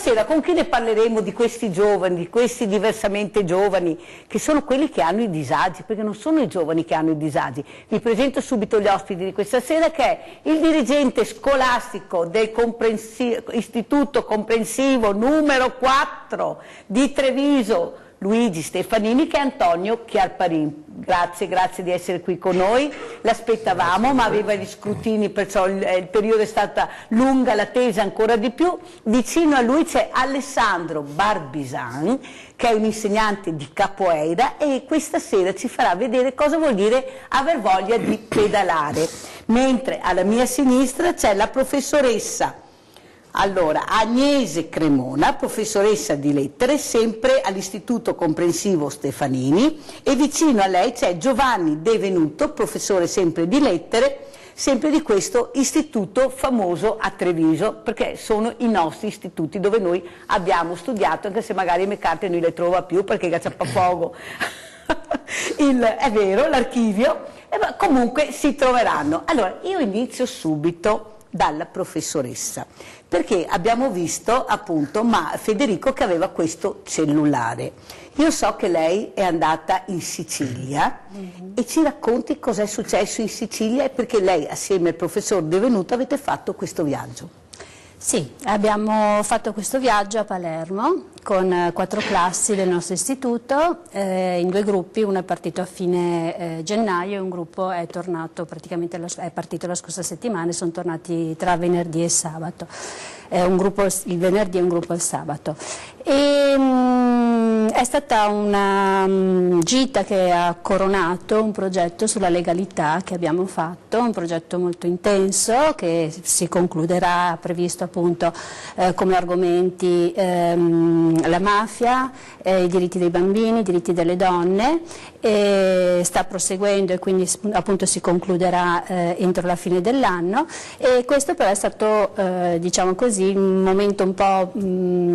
Stasera con chi ne parleremo di questi giovani, di questi diversamente giovani, che sono quelli che hanno i disagi, perché non sono i giovani che hanno i disagi. Vi presento subito gli ospiti di questa sera, che è il dirigente scolastico del Istituto Comprensivo numero 4 di Treviso, Luigi Stefanini, che è Antonio Chiarparin. Grazie di essere qui con noi, l'aspettavamo ma aveva gli scrutini, perciò il periodo è stata lunga, l'attesa ancora di più. Vicino a lui c'è Alessandro Barbisan, che è un insegnante di capoeira e questa sera ci farà vedere cosa vuol dire aver voglia di pedalare, mentre alla mia sinistra c'è la professoressa Agnese Cremona, professoressa di lettere, sempre all'Istituto Comprensivo Stefanini, e vicino a lei c'è Giovanni De Venuto, professore sempre di lettere, sempre di questo istituto famoso a Treviso, perché sono i nostri istituti dove noi abbiamo studiato, anche se magari le carte non le trova più perché Gacciapafogo è vero, l'archivio, ma comunque si troveranno. Allora, io inizio subito dalla professoressa, perché abbiamo visto appunto Federico che aveva questo cellulare. Io so che lei è andata in Sicilia e ci racconti cosa è successo in Sicilia e perché lei assieme al professor De Venuto avete fatto questo viaggio. Sì, abbiamo fatto questo viaggio a Palermo con 4 classi del nostro istituto, in 2 gruppi, uno è partito a fine gennaio e un gruppo è tornato praticamente, è partito la scorsa settimana e sono tornati tra venerdì e sabato, un gruppo il venerdì e un gruppo il sabato. È stata una gita che ha coronato un progetto sulla legalità che abbiamo fatto, un progetto molto intenso che si concluderà, previsto appunto come argomenti la mafia, i diritti dei bambini, i diritti delle donne, sta proseguendo e quindi appunto si concluderà entro la fine dell'anno, e questo però è stato diciamo così un momento un po'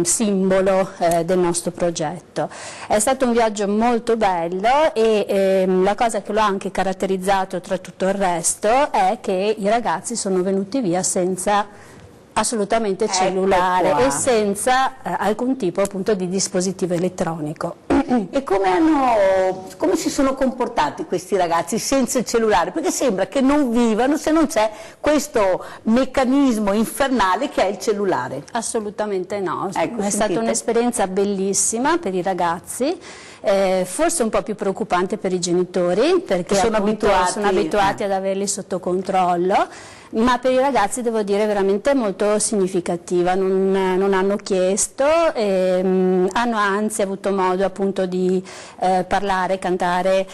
simbolo del nostro progetto. È stato un viaggio molto bello e la cosa che lo ha anche caratterizzato tra tutto il resto è che i ragazzi sono venuti via senza assolutamente cellulare e senza alcun tipo appunto di dispositivo elettronico. E come si sono comportati questi ragazzi senza il cellulare? Perché sembra che non vivano se non c'è questo meccanismo infernale che è il cellulare. Assolutamente no, ecco, è stata un'esperienza bellissima per i ragazzi, forse un po' più preoccupante per i genitori perché sono abituati ad averli sotto controllo, ma per i ragazzi devo dire veramente molto significativa, non hanno chiesto, hanno anzi avuto modo appunto di parlare, cantare,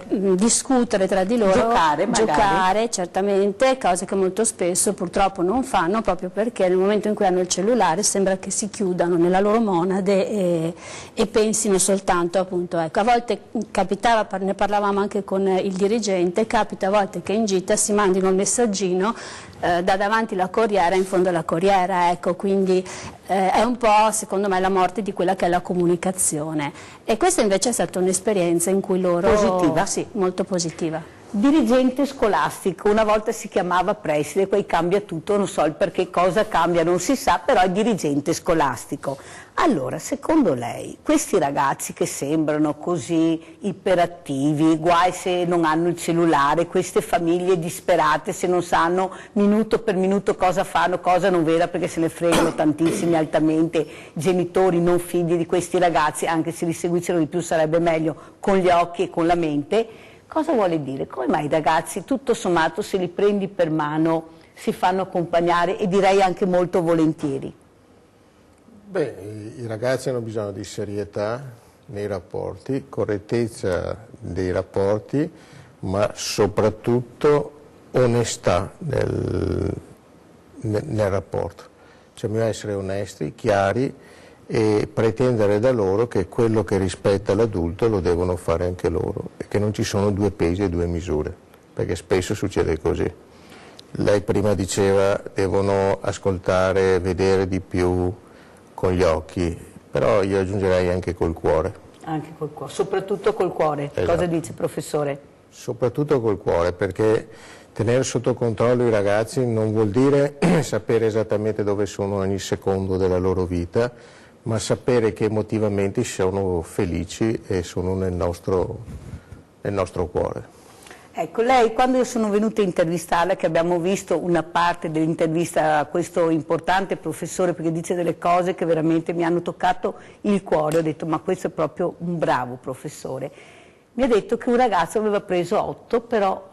discutere tra di loro, giocare certamente, cose che molto spesso purtroppo non fanno, proprio perché nel momento in cui hanno il cellulare sembra che si chiudano nella loro monade e pensino soltanto appunto, ecco, a volte capitava, ne parlavamo anche con il dirigente, capita a volte che in gita si mandino un messaggino da davanti la corriera in fondo alla corriera, ecco, quindi è un po' secondo me la morte di quella che è la comunicazione, e questa invece è stata un'esperienza in cui loro... Positiva? Sì, molto positiva. Dirigente scolastico, una volta si chiamava preside, poi cambia tutto, non so il perché, cosa cambia non si sa, però è dirigente scolastico. Allora, secondo lei, questi ragazzi che sembrano così iperattivi, guai se non hanno il cellulare, queste famiglie disperate se non sanno minuto per minuto cosa fanno, cosa non vera, perché se ne fregano tantissimi altamente genitori non figli di questi ragazzi, anche se li seguissero di più sarebbe meglio con gli occhi e con la mente. Cosa vuole dire? Come mai i ragazzi, tutto sommato, se li prendi per mano, si fanno accompagnare e direi anche molto volentieri? Beh, i ragazzi hanno bisogno di serietà nei rapporti, correttezza dei rapporti, ma soprattutto onestà nel rapporto. Cioè bisogna essere onesti, chiari e pretendere da loro che quello che rispetta l'adulto lo devono fare anche loro e che non ci sono 2 pesi e 2 misure. perché spesso succede così. Lei prima diceva devono ascoltare, vedere di più con gli occhi, però io aggiungerei anche col cuore. Anche col cuore, soprattutto col cuore. Esatto. Cosa dice, professore? Soprattutto col cuore, perché tenere sotto controllo i ragazzi non vuol dire sapere esattamente dove sono ogni secondo della loro vita, ma sapere che emotivamente sono felici e sono nel nostro cuore. Ecco, lei, quando io sono venuta a intervistarla, che abbiamo visto una parte dell'intervista a questo importante professore, perché dice delle cose che veramente mi hanno toccato il cuore, ho detto ma questo è proprio un bravo professore. Mi ha detto che un ragazzo aveva preso 8, però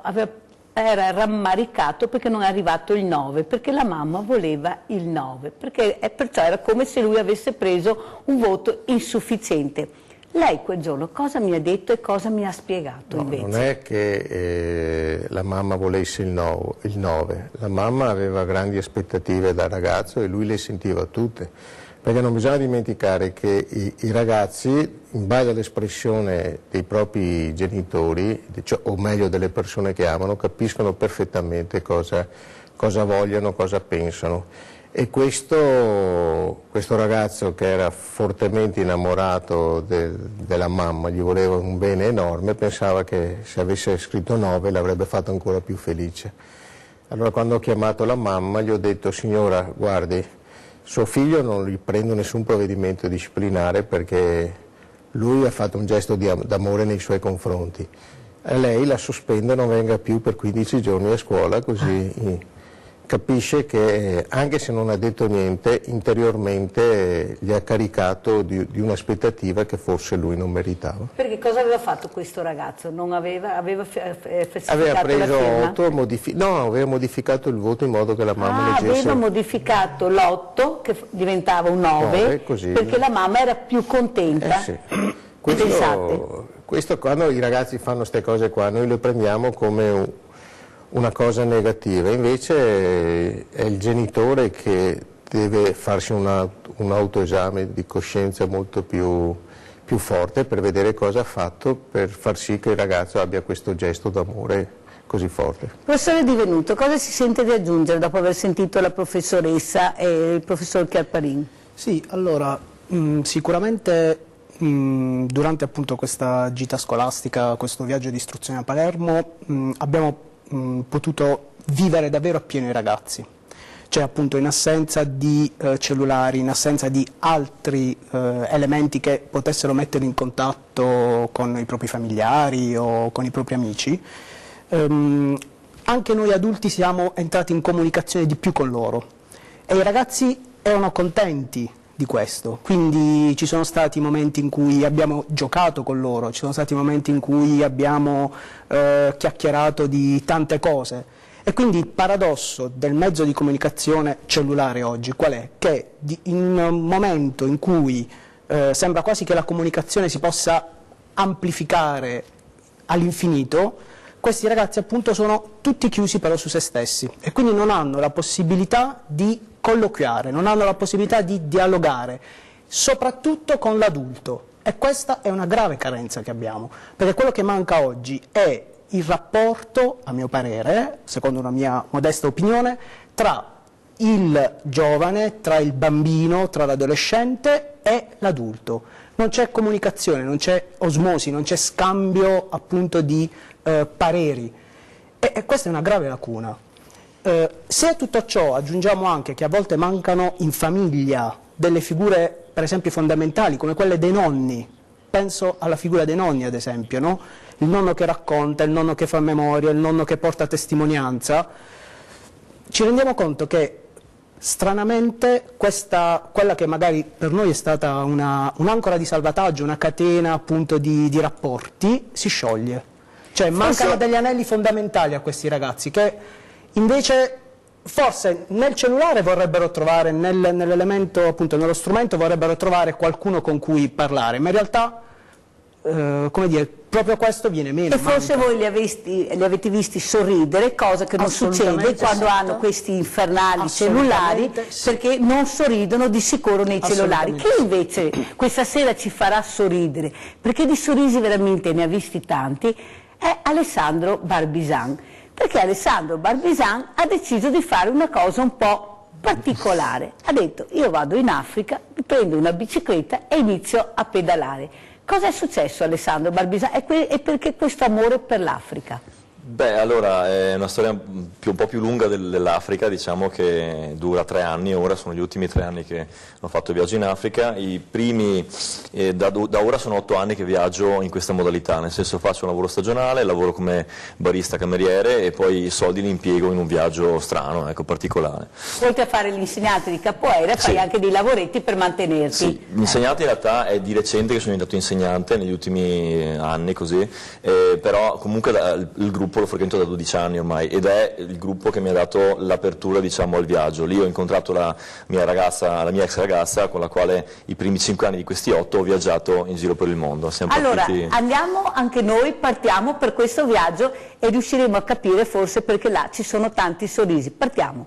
era rammaricato perché non è arrivato il 9, perché la mamma voleva il 9, perciò era come se lui avesse preso un voto insufficiente. Lei quel giorno cosa mi ha detto e cosa mi ha spiegato invece? Non è che la mamma volesse il 9, la mamma aveva grandi aspettative dal ragazzo e lui le sentiva tutte, perché non bisogna dimenticare che i ragazzi, in base all'espressione dei propri genitori, o meglio delle persone che amano, capiscono perfettamente cosa vogliono, cosa pensano. E questo ragazzo, che era fortemente innamorato della mamma, gli voleva un bene enorme, pensava che se avesse scritto 9 l'avrebbe fatto ancora più felice. Allora quando ho chiamato la mamma gli ho detto: signora, guardi, suo figlio non gli prendo nessun provvedimento disciplinare perché lui ha fatto un gesto d'amore nei suoi confronti. E lei la sospende, non venga più per 15 giorni a scuola, così capisce che anche se non ha detto niente, interiormente gli ha caricato di un'aspettativa che forse lui non meritava. Perché cosa aveva fatto questo ragazzo? Non aveva falsificato aveva preso la firma? 8, aveva modificato il voto in modo che la mamma leggesse. Aveva modificato l'8 che diventava un 9, perché la mamma era più contenta. Sì. Questo quando i ragazzi fanno queste cose qua noi le prendiamo come una cosa negativa, invece è il genitore che deve farsi un autoesame di coscienza molto più forte per vedere cosa ha fatto per far sì che il ragazzo abbia questo gesto d'amore così forte. Professore Di Venuto, cosa si sente di aggiungere dopo aver sentito la professoressa e il professor Chiarparin? Sì, allora sicuramente durante appunto questa gita scolastica, questo viaggio di istruzione a Palermo, abbiamo potuto vivere davvero appieno i ragazzi, cioè appunto in assenza di cellulari, in assenza di altri elementi che potessero metterli in contatto con i propri familiari o con i propri amici, anche noi adulti siamo entrati in comunicazione di più con loro e i ragazzi erano contenti di questo, quindi ci sono stati momenti in cui abbiamo giocato con loro, ci sono stati momenti in cui abbiamo chiacchierato di tante cose e quindi il paradosso del mezzo di comunicazione cellulare oggi qual è? Che in un momento in cui sembra quasi che la comunicazione si possa amplificare all'infinito, questi ragazzi appunto sono tutti chiusi però su se stessi e quindi non hanno la possibilità di colloquiare, non hanno la possibilità di dialogare, soprattutto con l'adulto. E questa è una grave carenza che abbiamo, perché quello che manca oggi è il rapporto, a mio parere, secondo una mia modesta opinione, tra il giovane, tra il bambino, tra l'adolescente e l'adulto. Non c'è comunicazione, non c'è osmosi, non c'è scambio appunto di pareri e questa è una grave lacuna. Se a tutto ciò aggiungiamo anche che a volte mancano in famiglia delle figure per esempio fondamentali come quelle dei nonni, penso alla figura dei nonni ad esempio, no? Il nonno che racconta, il nonno che fa memoria, il nonno che porta testimonianza, ci rendiamo conto che stranamente quella che magari per noi è stata un'ancora di salvataggio, una catena appunto di rapporti, si scioglie. Cioè mancano degli anelli fondamentali a questi ragazzi che invece forse nel cellulare vorrebbero trovare, nell'elemento appunto nello strumento vorrebbero trovare qualcuno con cui parlare, ma in realtà come dire, proprio questo viene meno. E forse voi li avete visti sorridere, cosa che non succede quando hanno questi infernali cellulari, perché non sorridono di sicuro nei cellulari. Chi invece questa sera ci farà sorridere, perché di sorrisi veramente ne ha visti tanti, è Alessandro Barbizan, perché Alessandro Barbizan ha deciso di fare una cosa un po' particolare. Ha detto: io vado in Africa, prendo una bicicletta e inizio a pedalare. Cosa è successo a Alessandro Barbizan e perché questo amore per l'Africa? Beh, allora è una storia un po' più lunga dell'Africa, diciamo, che dura 3 anni ora, sono gli ultimi 3 anni che ho fatto il viaggio in Africa. I primi, da ora sono 8 anni che viaggio in questa modalità, nel senso faccio un lavoro stagionale, lavoro come barista cameriere e poi i soldi li impiego in un viaggio strano, ecco, particolare. Oltre a fare l'insegnante di capoeira, fai anche dei lavoretti per mantenerti. Sì, l'insegnante in realtà è di recente che sono diventato insegnante, negli ultimi anni così, però comunque il gruppo lo frequento da 12 anni ormai ed è il gruppo che mi ha dato l'apertura, diciamo, al viaggio. Lì ho incontrato la mia ex ragazza con la quale i primi 5 anni di questi 8 ho viaggiato in giro per il mondo. Allora andiamo anche noi, partiamo per questo viaggio e riusciremo a capire forse perché là ci sono tanti sorrisi. Partiamo.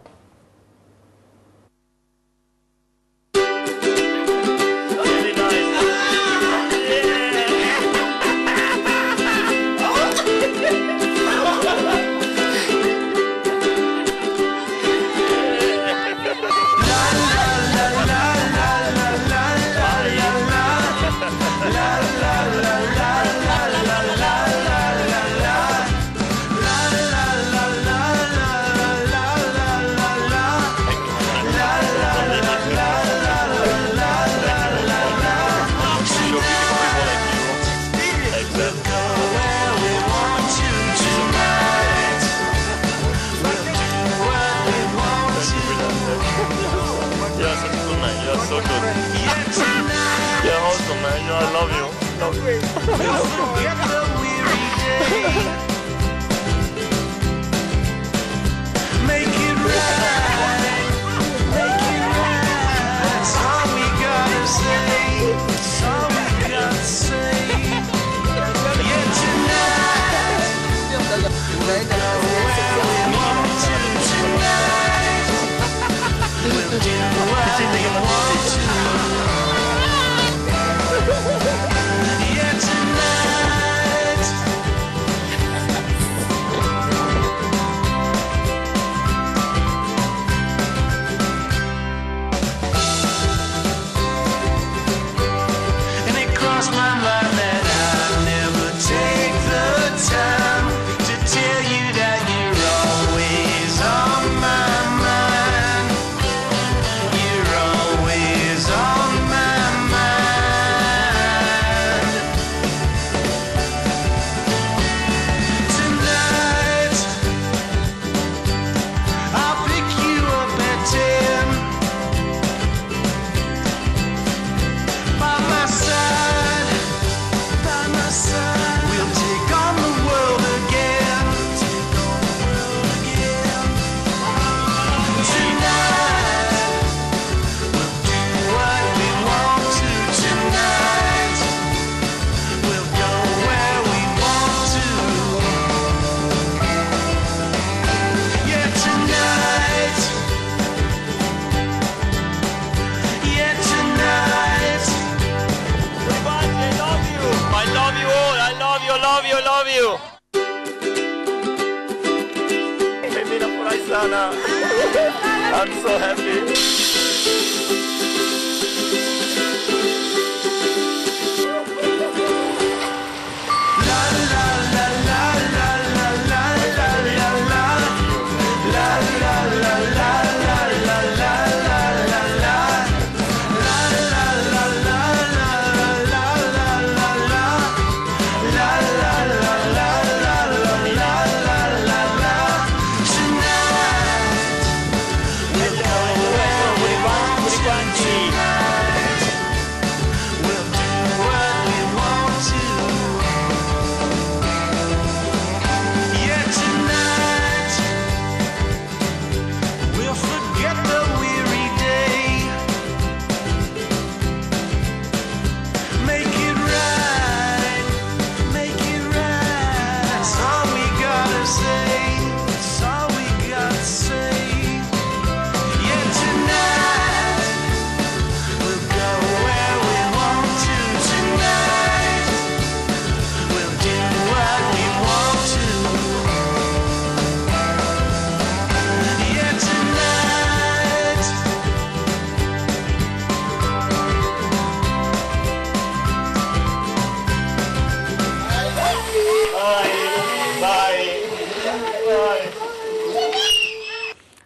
I'm so happy.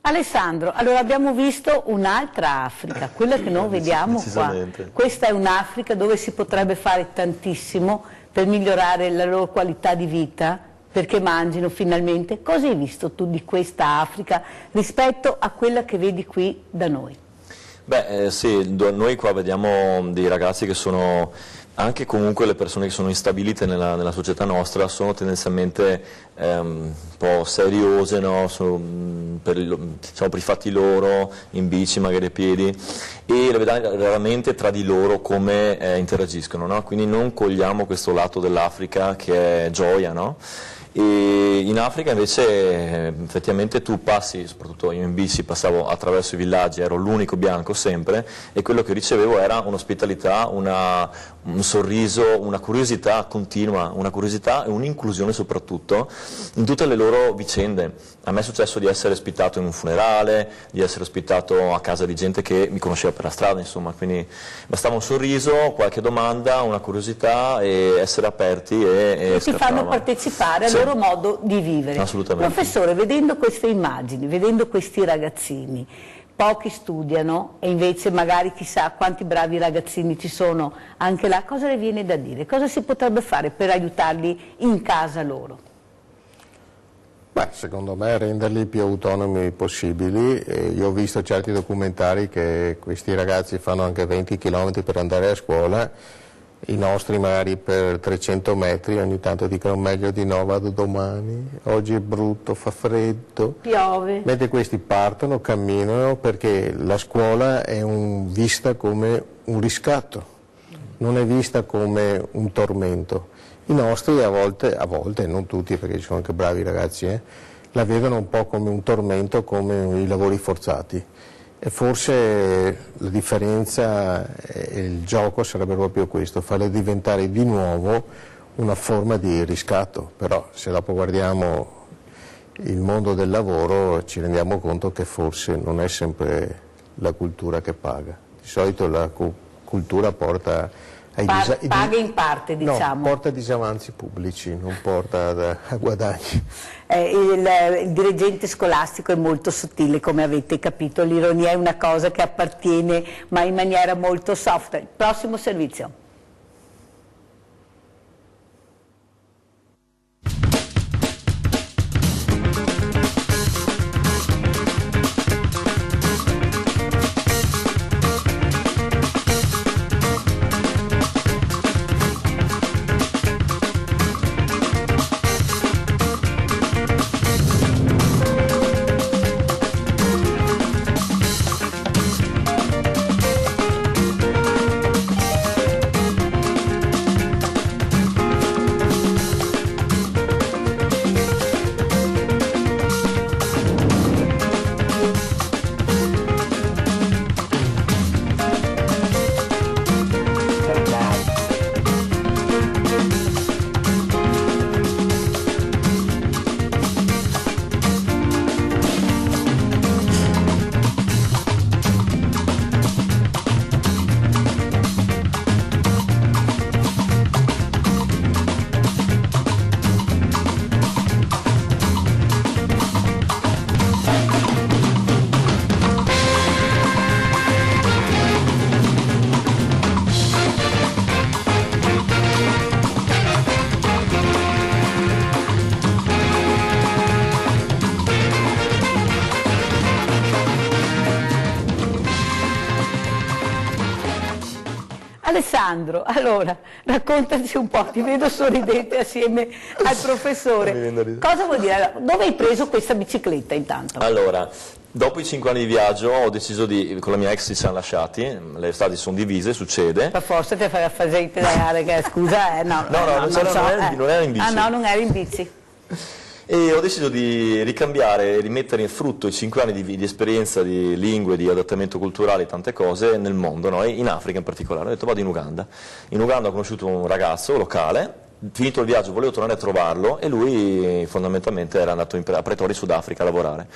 Alessandro, allora abbiamo visto un'altra Africa, quella che non vediamo qua. Questa è un'Africa dove si potrebbe fare tantissimo per migliorare la loro qualità di vita, perché mangino finalmente. Cosa hai visto tu di questa Africa rispetto a quella che vedi qui da noi? Beh, sì, noi qua vediamo dei ragazzi che sono, anche comunque le persone che sono instabilite nella società nostra, sono tendenzialmente un po' seriose, no? Per i fatti loro, in bici, magari a piedi, e le vediamo raramente tra di loro come interagiscono, no? Quindi non cogliamo questo lato dell'Africa che è gioia, no? E in Africa invece effettivamente tu passi, soprattutto io in bici passavo attraverso i villaggi, ero l'unico bianco sempre, e quello che ricevevo era un'ospitalità, un sorriso, una curiosità continua, una curiosità e un'inclusione soprattutto in tutte le loro vicende. A me è successo di essere ospitato in un funerale, di essere ospitato a casa di gente che mi conosceva per la strada, insomma, quindi bastava un sorriso, qualche domanda, una curiosità e essere aperti e ti fanno partecipare al loro modo di vivere. Assolutamente. Professore, vedendo queste immagini, vedendo questi ragazzini, pochi studiano e invece magari chissà quanti bravi ragazzini ci sono anche là, cosa le viene da dire? Cosa si potrebbe fare per aiutarli in casa loro? Beh, secondo me renderli più autonomi possibili. Io ho visto certi documentari che questi ragazzi fanno anche 20 km per andare a scuola, i nostri magari per 300 metri, ogni tanto dicono meglio di no, vado domani, oggi è brutto, fa freddo, piove. Mentre questi partono, camminano, perché la scuola è vista come un riscatto, non è vista come un tormento. I nostri a volte, non tutti perché ci sono anche bravi ragazzi, la vedono un po' come un tormento, come i lavori forzati. E forse la differenza e il gioco sarebbe proprio questo, farle diventare di nuovo una forma di riscatto. Però se dopo guardiamo il mondo del lavoro ci rendiamo conto che forse non è sempre la cultura che paga. Di solito la cultura porta paga in parte, diciamo. No, porta a disavanzi pubblici, non porta a guadagni. Il dirigente scolastico è molto sottile, come avete capito, l'ironia è una cosa che appartiene, ma in maniera molto soft. Prossimo servizio. Alessandro, allora, raccontaci un po', ti vedo sorridente assieme al professore. Cosa vuol dire? Dove hai preso questa bicicletta intanto? Allora, dopo i 5 anni di viaggio ho deciso con la mia ex ci siamo lasciati, le strade sono divise, succede. Ma forse ti fai pedalare, scusa, non era in bici. Ah no, non eri in bici. E ho deciso di ricambiare e rimettere in frutto i 5 anni di esperienza di lingue, di adattamento culturale, tante cose nel mondo, no? E in Africa in particolare. Ho detto vado in Uganda. In Uganda ho conosciuto un ragazzo locale, finito il viaggio volevo tornare a trovarlo e lui fondamentalmente era andato a Pretoria, Sudafrica, a lavorare.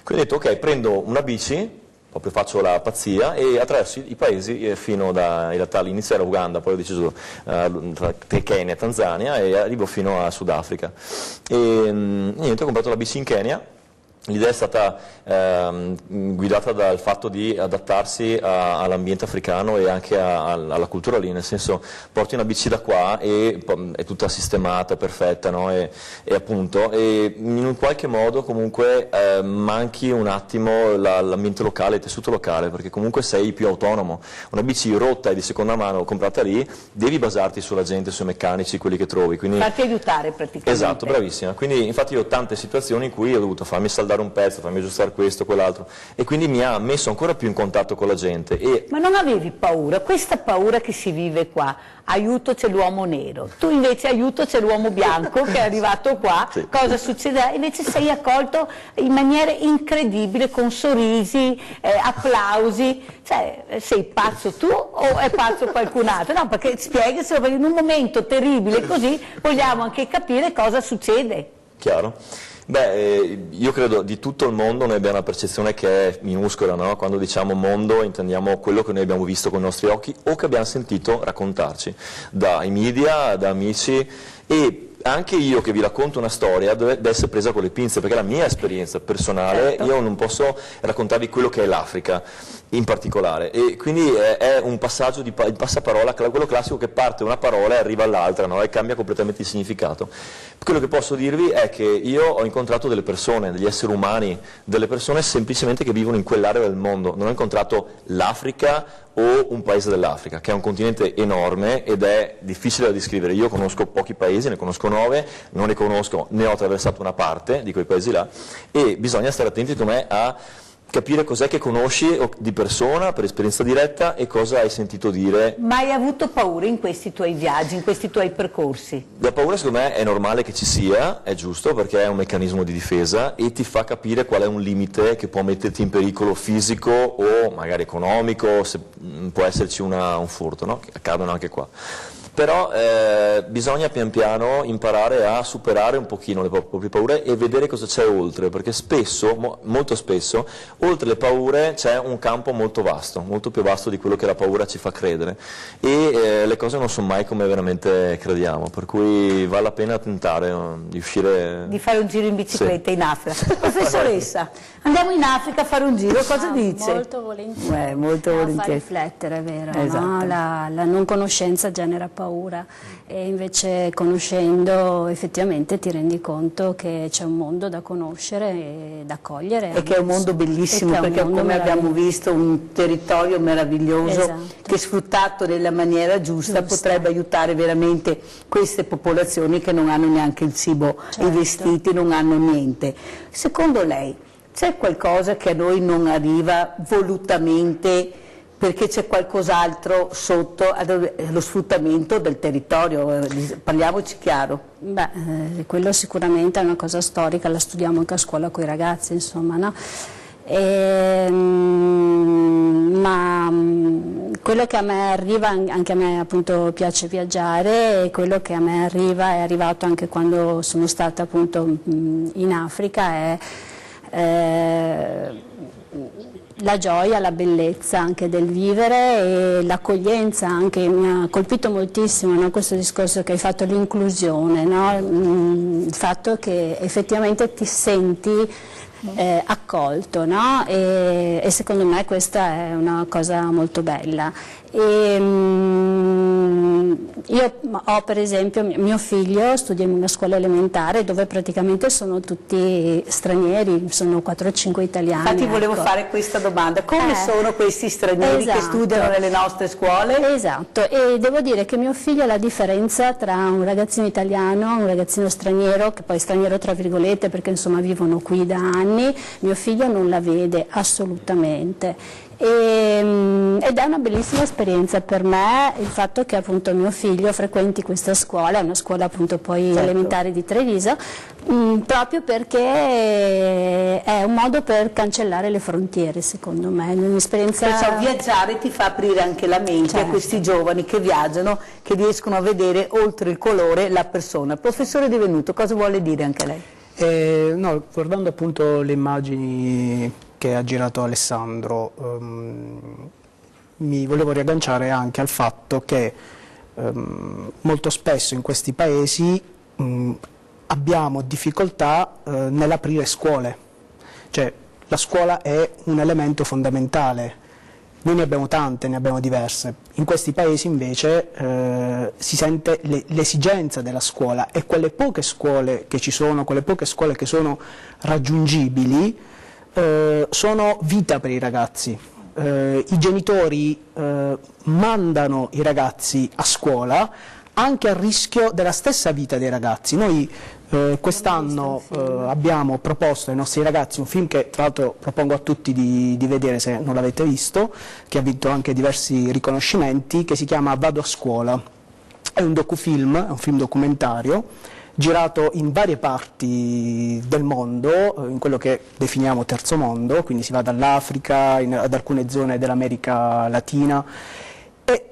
Quindi ho detto ok, prendo una bici, proprio faccio la pazzia e attraverso i paesi fino in realtà all'inizio era Uganda, poi ho deciso tra Kenya e Tanzania e arrivo fino a Sudafrica. E niente, ho comprato la bici in Kenya, L'idea è stata guidata dal fatto di adattarsi all'ambiente africano e anche alla cultura lì, nel senso porti una bici da qua e è tutta sistemata, perfetta, no? e in un qualche modo comunque manchi un attimo l'ambiente locale, il tessuto locale, perché comunque sei più autonomo. Una bici rotta e di seconda mano comprata lì, devi basarti sulla gente, sui meccanici, quelli che trovi. Quindi... farti aiutare praticamente. Esatto, bravissima. Quindi infatti io ho tante situazioni in cui ho dovuto farmi saldare un pezzo, fammi aggiustare questo, quell'altro, e quindi mi ha messo ancora più in contatto con la gente. Ma non avevi paura? Questa paura che si vive qua, aiuto c'è l'uomo nero, tu invece aiuto c'è l'uomo bianco che è arrivato qua, sì. Cosa succederà? Invece sei accolto in maniera incredibile, con sorrisi, applausi, cioè sei pazzo tu o è pazzo qualcun altro? No, perché spiegaselo, perché in un momento terribile così vogliamo anche capire cosa succede. Chiaro? Beh, io credo di tutto il mondo noi abbiamo una percezione che è minuscola, no? Quando diciamo mondo intendiamo quello che noi abbiamo visto con i nostri occhi o che abbiamo sentito raccontarci dai media, da amici, e anche io che vi racconto una storia deve essere presa con le pinze, perché la mia esperienza personale, io non posso raccontarvi quello che è l'Africa in particolare, e quindi è un passaggio di passaparola, quello classico che parte una parola e arriva all'altra, no? E cambia completamente il significato. Quello che posso dirvi è che io ho incontrato delle persone, degli esseri umani, delle persone semplicemente che vivono in quell'area del mondo, non ho incontrato l'Africa o un paese dell'Africa, che è un continente enorme ed è difficile da descrivere. Io conosco pochi paesi, ne conosco 9, non ne conosco, ne ho attraversato una parte di quei paesi là, e bisogna stare attenti secondo me a capire cos'è che conosci di persona, per esperienza diretta, e cosa hai sentito dire. Ma hai avuto paura in questi tuoi viaggi, in questi tuoi percorsi? La paura secondo me è normale che ci sia, è giusto, perché è un meccanismo di difesa e ti fa capire qual è un limite che può metterti in pericolo fisico o magari economico, se può esserci un furto, no? Che accadono anche qua. Però bisogna pian piano imparare a superare un pochino le proprie paure e vedere cosa c'è oltre, perché spesso, molto spesso, oltre le paure c'è un campo molto vasto, molto più vasto di quello che la paura ci fa credere, e le cose non sono mai come veramente crediamo, per cui vale la pena tentare di uscire... Di fare un giro in bicicletta, sì. In Africa. Professoressa, andiamo in Africa a fare un giro, cosa dice? Molto volentieri. Molto volentieri. Fa riflettere, è vero, esatto. No? La non conoscenza genera paura, e invece conoscendo effettivamente ti rendi conto che c'è un mondo da conoscere e da cogliere. E che è un mondo bellissimo, perché come abbiamo visto un territorio meraviglioso, esatto. Che sfruttato nella maniera giusta potrebbe aiutare veramente queste popolazioni che non hanno neanche il cibo, certo. I vestiti, non hanno niente. Secondo lei c'è qualcosa che a noi non arriva volutamente, perché c'è qualcos'altro sotto lo sfruttamento del territorio, parliamoci chiaro? Beh, quello sicuramente è una cosa storica, la studiamo anche a scuola con i ragazzi, insomma, no? Ma quello che a me arriva, anche a me appunto piace viaggiare, e quello che a me arriva, è arrivato anche quando sono stata appunto in Africa, è la gioia, la bellezza anche del vivere e l'accoglienza. Anche mi ha colpito moltissimo, no, questo discorso che hai fatto, l'inclusione, no? Il fatto che effettivamente ti senti accolto, no? E secondo me questa è una cosa molto bella. Io ho per esempio mio figlio studia in una scuola elementare dove praticamente sono tutti stranieri, sono 4-5 italiani. Infatti volevo fare questa domanda, come sono questi stranieri, esatto, che studiano nelle nostre scuole? Esatto, e devo dire che mio figlio, la differenza tra un ragazzino italiano e un ragazzino straniero, che poi straniero tra virgolette perché insomma vivono qui da anni, mio figlio non la vede assolutamente. Ed è una bellissima esperienza per me il fatto che appunto mio figlio frequenti questa scuola, è una scuola appunto poi elementare di Treviso, proprio perché è un modo per cancellare le frontiere, secondo me, è un'esperienza... Perciò viaggiare ti fa aprire anche la mente a questi giovani che viaggiano, che riescono a vedere oltre il colore la persona. Professore Di Venuto, cosa vuole dire anche lei? No, guardando appunto le immagini che ha girato Alessandro, mi volevo riagganciare anche al fatto che molto spesso in questi paesi abbiamo difficoltà nell'aprire scuole, cioè la scuola è un elemento fondamentale. Noi ne abbiamo tante, ne abbiamo diverse. In questi paesi invece si sente l'esigenza della scuola, e quelle poche scuole che ci sono, quelle poche scuole che sono raggiungibili, sono vita per i ragazzi. I genitori mandano i ragazzi a scuola anche a rischio della stessa vita dei ragazzi. Noi quest'anno abbiamo proposto ai nostri ragazzi un film che tra l'altro propongo a tutti di vedere se non l'avete visto, che ha vinto anche diversi riconoscimenti, che si chiama Vado a scuola. È un docufilm, è un film documentario girato in varie parti del mondo, in quello che definiamo terzo mondo, quindi si va dall'Africa ad alcune zone dell'America Latina, e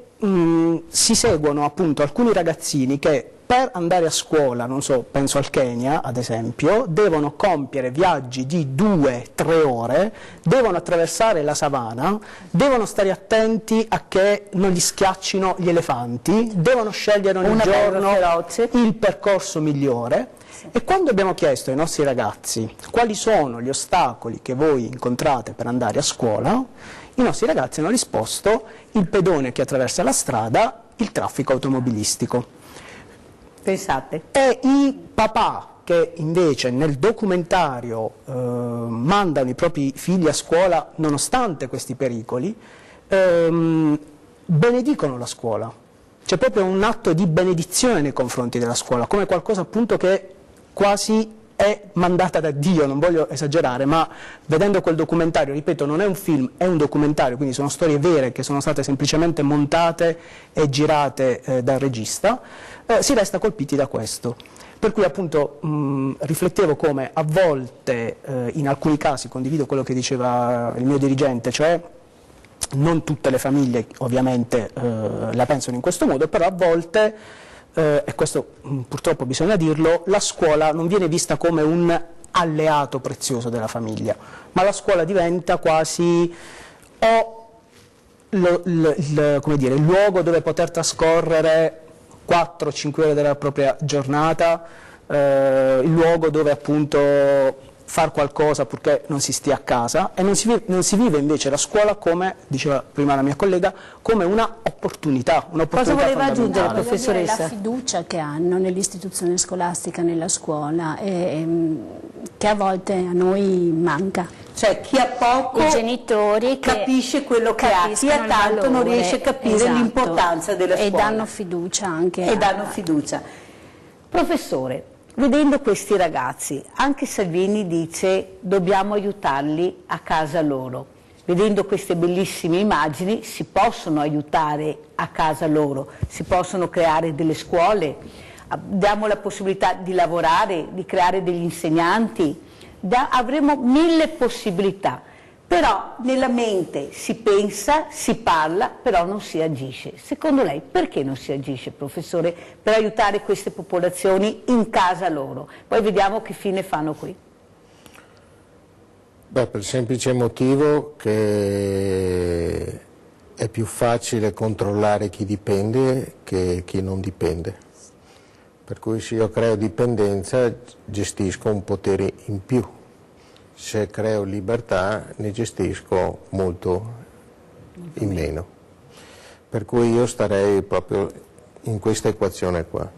si seguono appunto alcuni ragazzini che per andare a scuola, non so, penso al Kenya ad esempio, devono compiere viaggi di 2-3 ore, devono attraversare la savana, devono stare attenti a che non gli schiaccino gli elefanti, devono scegliere ogni giorno il percorso migliore. E quando abbiamo chiesto ai nostri ragazzi quali sono gli ostacoli che voi incontrate per andare a scuola, i nostri ragazzi hanno risposto: il pedone che attraversa la strada, il traffico automobilistico. Pensate. E i papà che invece nel documentario mandano i propri figli a scuola nonostante questi pericoli, benedicono la scuola. C'è proprio un atto di benedizione nei confronti della scuola, come qualcosa appunto che quasi è mandata da Dio, non voglio esagerare, ma vedendo quel documentario, ripeto, non è un film, è un documentario, quindi sono storie vere che sono state semplicemente montate e girate dal regista, si resta colpiti da questo. Per cui appunto riflettevo come a volte, in alcuni casi, condivido quello che diceva il mio dirigente, cioè non tutte le famiglie ovviamente la pensano in questo modo, però a volte, e questo purtroppo bisogna dirlo, la scuola non viene vista come un alleato prezioso della famiglia, ma la scuola diventa quasi come dire, il luogo dove poter trascorrere 4-5 ore della propria giornata, il luogo dove appunto far qualcosa purché non si stia a casa, e non si vive invece la scuola, come diceva prima la mia collega, come una opportunità. Cosa voleva aggiungere, professoressa? La fiducia che hanno nell'istituzione scolastica, nella scuola, che a volte a noi manca. Cioè chi ha poco, i genitori capisce quello che ha, chi ha tanto non riesce a capire l'importanza della scuola. E danno fiducia anche. E danno fiducia. Professore, vedendo questi ragazzi, anche Salvini dice dobbiamo aiutarli a casa loro. Vedendo queste bellissime immagini si possono aiutare a casa loro, si possono creare delle scuole, diamo la possibilità di lavorare, di creare degli insegnanti, avremo 1000 possibilità. Però nella mente si pensa, si parla, però non si agisce. Secondo lei perché non si agisce, professore, per aiutare queste popolazioni in casa loro? Poi vediamo che fine fanno qui. Beh, per il semplice motivo che è più facile controllare chi dipende che chi non dipende. Per cui se io creo dipendenza gestisco un potere in più. Se creo libertà ne gestisco molto in meno. Per cui io starei proprio in questa equazione qua.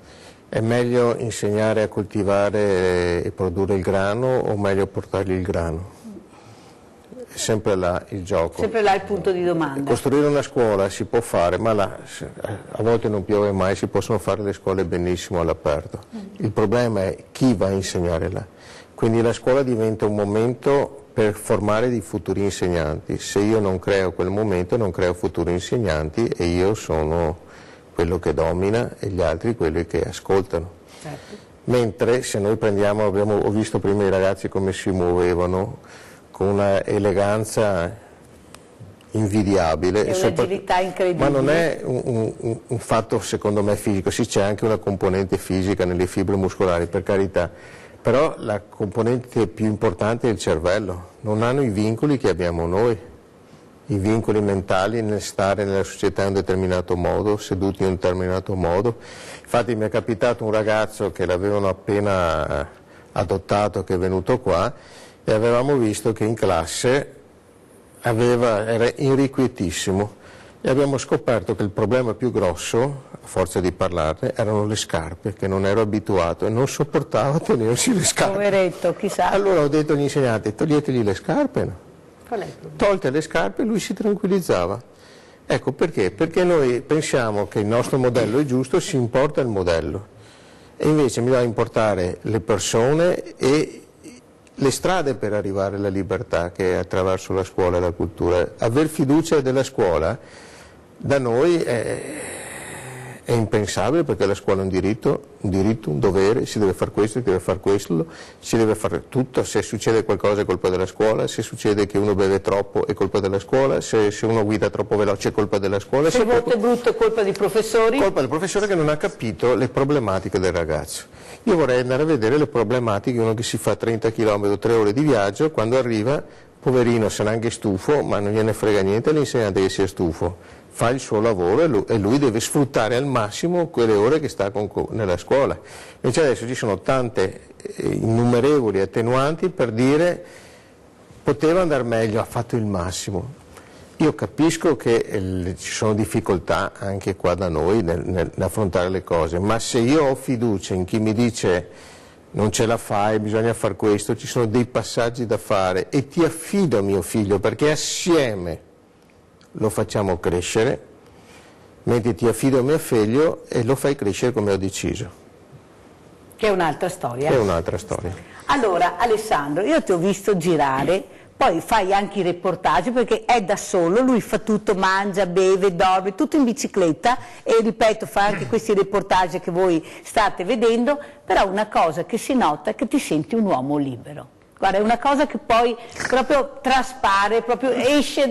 È meglio insegnare a coltivare e produrre il grano o meglio portargli il grano? È sempre là il gioco. Sempre là il punto di domanda. Costruire una scuola si può fare, ma là, a volte non piove mai, si possono fare le scuole benissimo all'aperto. Il problema è chi va a insegnare là. Quindi la scuola diventa un momento per formare dei futuri insegnanti. Se io non creo quel momento, non creo futuri insegnanti e io sono quello che domina e gli altri quelli che ascoltano. Certo. Mentre se noi prendiamo, ho visto prima i ragazzi come si muovevano, con una eleganza invidiabile. E un'agilità incredibile. Ma non è un fatto secondo me fisico, sì c'è anche una componente fisica nelle fibre muscolari, per carità. Però la componente più importante è il cervello, non hanno i vincoli che abbiamo noi, i vincoli mentali nel stare nella società in un determinato modo, seduti in un determinato modo. Infatti mi è capitato un ragazzo che l'avevano appena adottato, che è venuto qua, e avevamo visto che in classe era irrequietissimo e abbiamo scoperto che il problema più grosso, a forza di parlarne, erano le scarpe, che non ero abituato e non sopportava tenersi le scarpe. Poveretto, chissà. Allora ho detto agli insegnanti, toglietegli le scarpe, no? Qual è il problema? Tolte le scarpe lui si tranquillizzava. Ecco perché? Perché noi pensiamo che il nostro modello è giusto, si importa il modello e invece bisogna importare le persone e le strade per arrivare alla libertà, che è attraverso la scuola e la cultura. Aver fiducia della scuola da noi è impensabile, perché la scuola è un diritto, un dovere, si deve fare questo, si deve fare quello, si deve fare tutto. Se succede qualcosa è colpa della scuola, se succede che uno beve troppo è colpa della scuola, se uno guida troppo veloce è colpa della scuola. Se il voto è brutto è colpa dei professori? Colpa del professore che non ha capito le problematiche del ragazzo. Io vorrei andare a vedere le problematiche di uno che si fa 30 km, 3 ore di viaggio, quando arriva, poverino, se n'è anche stufo, ma non gliene frega niente all'insegnante che sia stufo. Fa il suo lavoro e lui deve sfruttare al massimo quelle ore che sta nella scuola. Invece adesso ci sono tante innumerevoli attenuanti per dire poteva andare meglio, ha fatto il massimo. Io capisco che ci sono difficoltà anche qua da noi nell'affrontare le cose, ma se io ho fiducia in chi mi dice non ce la fai, bisogna fare questo, ci sono dei passaggi da fare e ti affido a mio figlio perché assieme lo facciamo crescere, mentre ti affido a mio figlio e lo fai crescere come ho deciso. Che è un'altra storia. Che è un'altra storia. Allora, Alessandro, io ti ho visto girare, poi fai anche i reportage perché è da solo, lui fa tutto, mangia, beve, dorme, tutto in bicicletta e ripeto fa anche questi reportage che voi state vedendo, però una cosa che si nota è che ti senti un uomo libero. Guarda, è una cosa che poi proprio traspare, proprio esce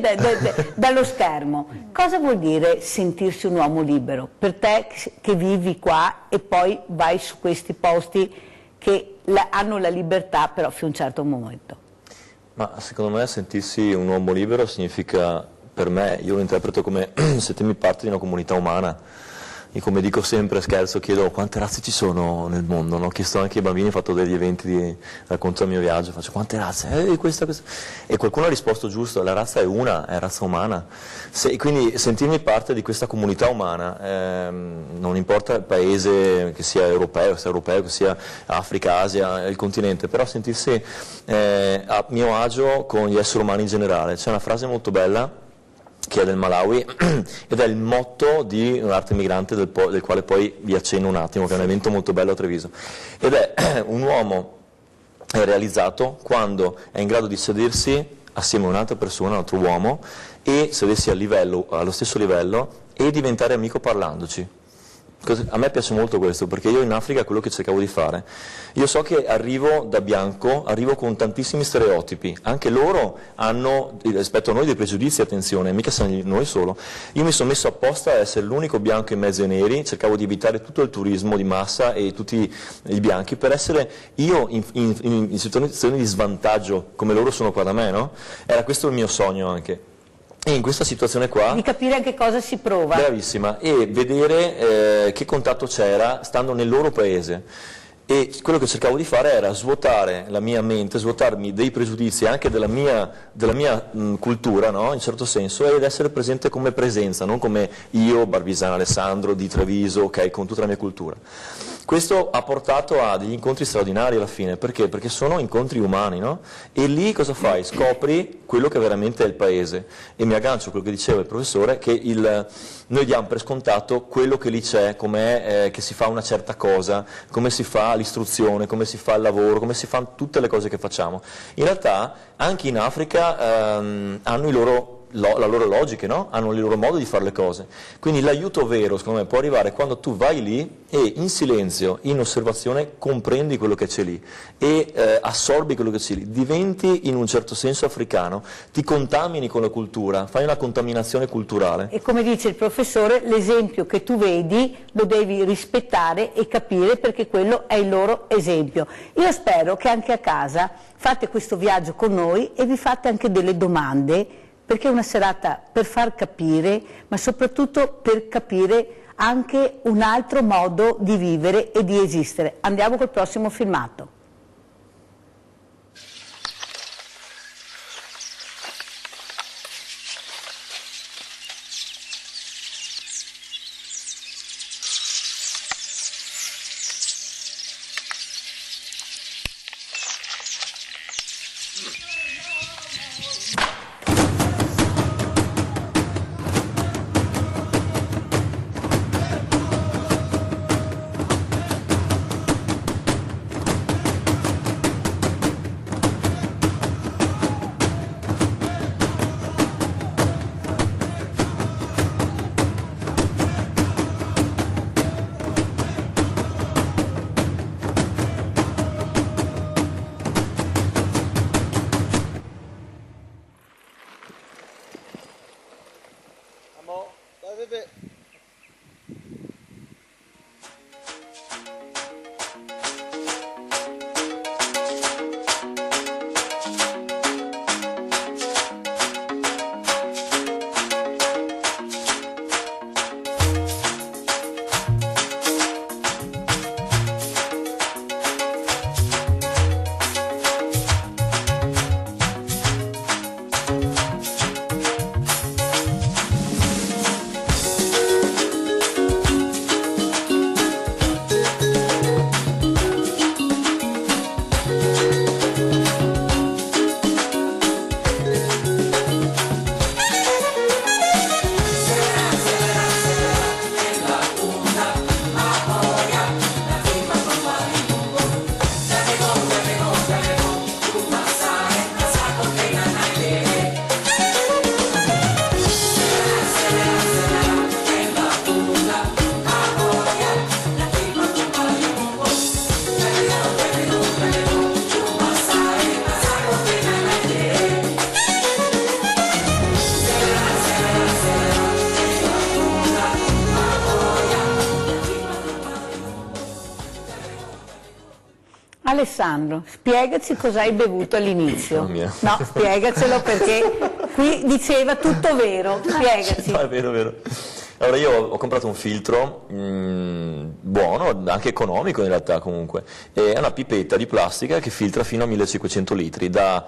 dallo schermo. Cosa vuol dire sentirsi un uomo libero? Per te che vivi qua e poi vai su questi posti che hanno la libertà però fino a un certo momento. Ma secondo me sentirsi un uomo libero significa, per me, io lo interpreto come sentirmi parte di una comunità umana. E come dico sempre, scherzo, chiedo quante razze ci sono nel mondo, no? Ho chiesto anche ai bambini, ho fatto degli eventi di racconto del mio viaggio, faccio quante razze? Questa. E qualcuno ha risposto giusto, la razza è una, è razza umana. Quindi sentirmi parte di questa comunità umana, non importa il paese, che sia europeo, che sia Africa, Asia, il continente, però sentirsi a mio agio con gli esseri umani in generale. C'è una frase molto bella che è del Malawi ed è il motto di un'arte migrante del quale poi vi accenno un attimo, che è un evento molto bello a Treviso, ed è un uomo è realizzato quando è in grado di sedersi assieme a un'altra persona, un altro uomo, e sedersi allo stesso livello e diventare amico parlandoci. A me piace molto questo, perché io in Africa è quello che cercavo di fare. Io so che arrivo da bianco, arrivo con tantissimi stereotipi, anche loro hanno rispetto a noi dei pregiudizi, attenzione, mica siamo noi solo. Io mi sono messo apposta a essere l'unico bianco in mezzo ai neri, cercavo di evitare tutto il turismo di massa e tutti i bianchi per essere io in situazioni di svantaggio come loro sono qua da me, no? Era questo il mio sogno anche. E in questa situazione qua... Di capire anche cosa si prova. Bravissima, e vedere che contatto c'era stando nel loro paese. E quello che cercavo di fare era svuotare la mia mente, svuotarmi dei pregiudizi anche della mia cultura, no? In certo senso, ed essere presente come presenza, non come io, Barbisano Alessandro, di Treviso, ok, con tutta la mia cultura. Questo ha portato a degli incontri straordinari alla fine, perché? Perché sono incontri umani, no? E lì cosa fai? Scopri quello che veramente è il paese. E mi aggancio a quello che diceva il professore, che noi diamo per scontato quello che lì c'è, com'è che si fa una certa cosa, come si fa l'istruzione, come si fa il lavoro, come si fanno tutte le cose che facciamo. In realtà anche in Africa hanno la loro logica, no? Hanno il loro modo di fare le cose. Quindi l'aiuto vero, secondo me, può arrivare quando tu vai lì e in silenzio, in osservazione, comprendi quello che c'è lì e assorbi quello che c'è lì, diventi in un certo senso africano, ti contamini con la cultura, fai una contaminazione culturale. E come dice il professore, l'esempio che tu vedi lo devi rispettare e capire, perché quello è il loro esempio. Io spero che anche a casa fate questo viaggio con noi e vi fate anche delle domande, perché è una serata per far capire, ma soprattutto per capire anche un altro modo di vivere e di esistere. Andiamo col prossimo filmato. Alessandro, spiegaci cosa hai bevuto all'inizio. No, spiegacelo perché qui diceva tutto vero, spiegaci. No, è vero, è vero. Allora io ho comprato un filtro buono, anche economico in realtà comunque, è una pipetta di plastica che filtra fino a 1500 litri da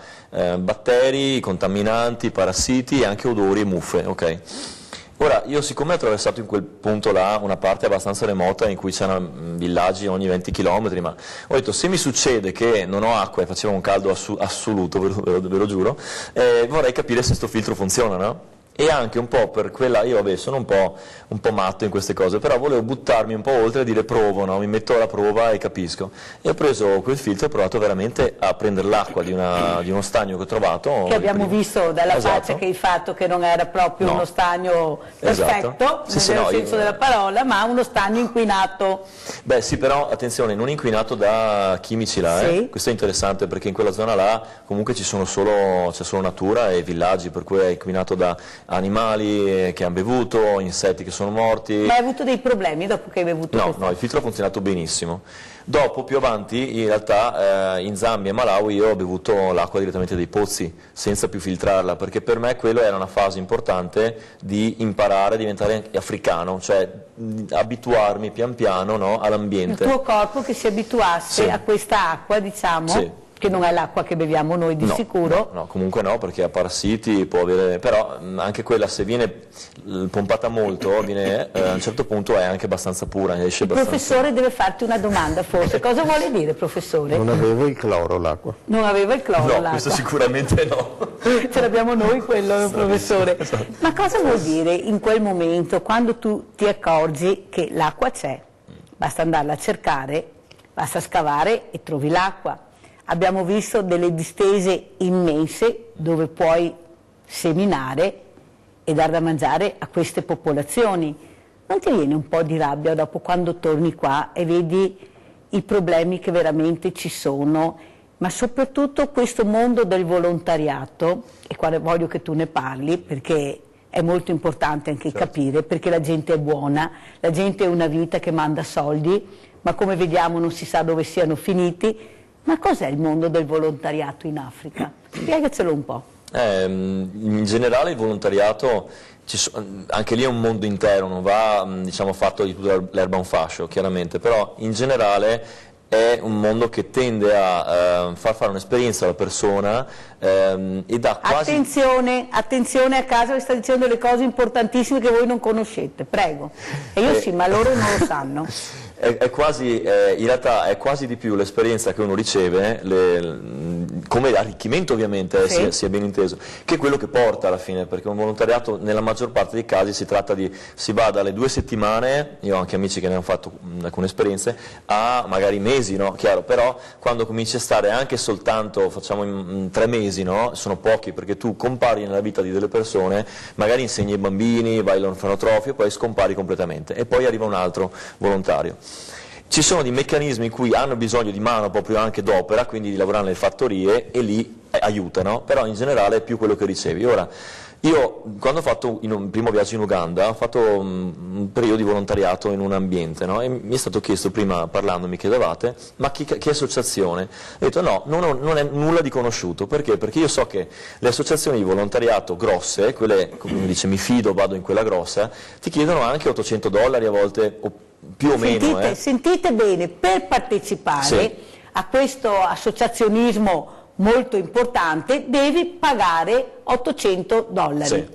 batteri, contaminanti, parassiti e anche odori e muffe, ok? Ora, io siccome ho attraversato in quel punto là una parte abbastanza remota in cui c'erano villaggi ogni 20 km, ma ho detto se mi succede che non ho acqua e faceva un caldo assoluto, ve lo giuro, vorrei capire se sto filtro funziona, no? E anche un po' per quella, io vabbè sono un po' matto in queste cose, però volevo buttarmi un po' oltre e dire provo, no? Mi metto alla prova e capisco. E ho preso quel filtro e ho provato veramente a prendere l'acqua di uno stagno che ho trovato. Che abbiamo visto dalla faccia che hai fatto che non era proprio uno stagno perfetto, nel senso della parola, ma uno stagno inquinato. Beh sì, però attenzione, non inquinato da chimici là, sì. Questo è interessante perché in quella zona là comunque c'è solo natura e villaggi, per cui è inquinato da animali che hanno bevuto, insetti che sono morti. Ma hai avuto dei problemi dopo che hai bevuto? No, il filtro ha funzionato benissimo. Dopo, più avanti, in realtà in Zambia e Malawi io ho bevuto l'acqua direttamente dai pozzi, senza più filtrarla, perché per me quello era una fase importante di imparare a diventare africano, cioè abituarmi pian piano, no, all'ambiente. Il tuo corpo che si abituasse a questa acqua, diciamo? Sì. Che non è l'acqua che beviamo noi di sicuro. No, comunque no, perché ha parassiti, può avere, però anche quella se viene pompata molto, a un certo punto è anche abbastanza pura, esce abbastanza. Il professore deve farti una domanda forse, cosa vuole dire professore? Non aveva il cloro l'acqua. Non aveva il cloro l'acqua. No, questo sicuramente no. Ce l'abbiamo noi quello, professore. Ma cosa vuol dire in quel momento, quando tu ti accorgi che l'acqua c'è? Basta andarla a cercare, basta scavare e trovi l'acqua. Abbiamo visto delle distese immense dove puoi seminare e dar da mangiare a queste popolazioni. Non ti viene un po' di rabbia dopo quando torni qua e vedi i problemi che veramente ci sono, ma soprattutto questo mondo del volontariato, e qua voglio che tu ne parli perché è molto importante anche capire, perché la gente è buona, la gente ha una vita che manda soldi, ma come vediamo non si sa dove siano finiti. Ma cos'è il mondo del volontariato in Africa? Spiegacelo un po'. In generale il volontariato, anche lì è un mondo intero, non va diciamo, fatto di tutta l'erba un fascio, chiaramente, però in generale è un mondo che tende a far fare un'esperienza alla persona e dà quasi... Attenzione a casa, vi sta dicendo delle cose importantissime che voi non conoscete, prego. E io sì, ma loro non lo sanno. È quasi, in realtà è quasi di più l'esperienza che uno riceve, come arricchimento ovviamente, sia ben inteso, che quello che porta alla fine, perché un volontariato nella maggior parte dei casi si va dalle 2 settimane, io ho anche amici che ne hanno fatto alcune esperienze, a magari mesi, no? Chiaro, però quando cominci a stare anche soltanto, facciamo in 3 mesi, no? Sono pochi, perché tu compari nella vita di delle persone, magari insegni ai bambini, vai all'orfanotrofio, poi scompari completamente, e poi arriva un altro volontario. Ci sono dei meccanismi in cui hanno bisogno di mano proprio anche d'opera, quindi di lavorare nelle fattorie, e lì aiutano, però in generale è più quello che ricevi. Ora, io quando ho fatto un primo viaggio in Uganda ho fatto un periodo di volontariato in un ambiente, no? E mi è stato chiesto prima, parlando, mi chiedevate, ma che associazione? Ho detto no, non è nulla di conosciuto, perché? Perché io so che le associazioni di volontariato grosse, quelle, come mi dice, mi fido, vado in quella grossa, ti chiedono anche $800 a volte, o più o meno. Sentite bene, per partecipare a questo associazionismo molto importante devi pagare $800. Sì.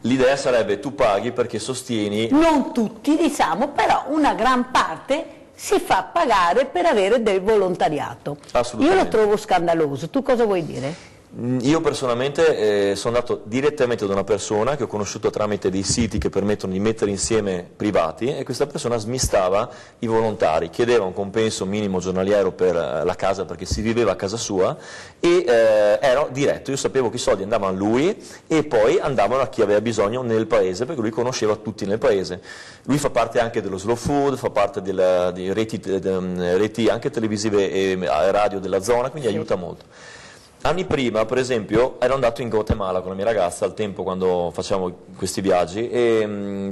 L'idea sarebbe tu paghi perché sostieni... Non tutti, diciamo, però una gran parte si fa pagare per avere del volontariato. Io lo trovo scandaloso, tu cosa vuoi dire? Io personalmente sono andato direttamente da una persona che ho conosciuto tramite dei siti che permettono di mettere insieme privati, e questa persona smistava i volontari, chiedeva un compenso minimo giornaliero per la casa perché si viveva a casa sua, e ero diretto, io sapevo che i soldi andavano a lui e poi andavano a chi aveva bisogno nel paese, perché lui conosceva tutti nel paese. Lui fa parte anche dello slow food, fa parte di reti anche televisive e radio della zona, quindi aiuta molto. Anni prima, per esempio, ero andato in Guatemala con la mia ragazza al tempo quando facevamo questi viaggi, e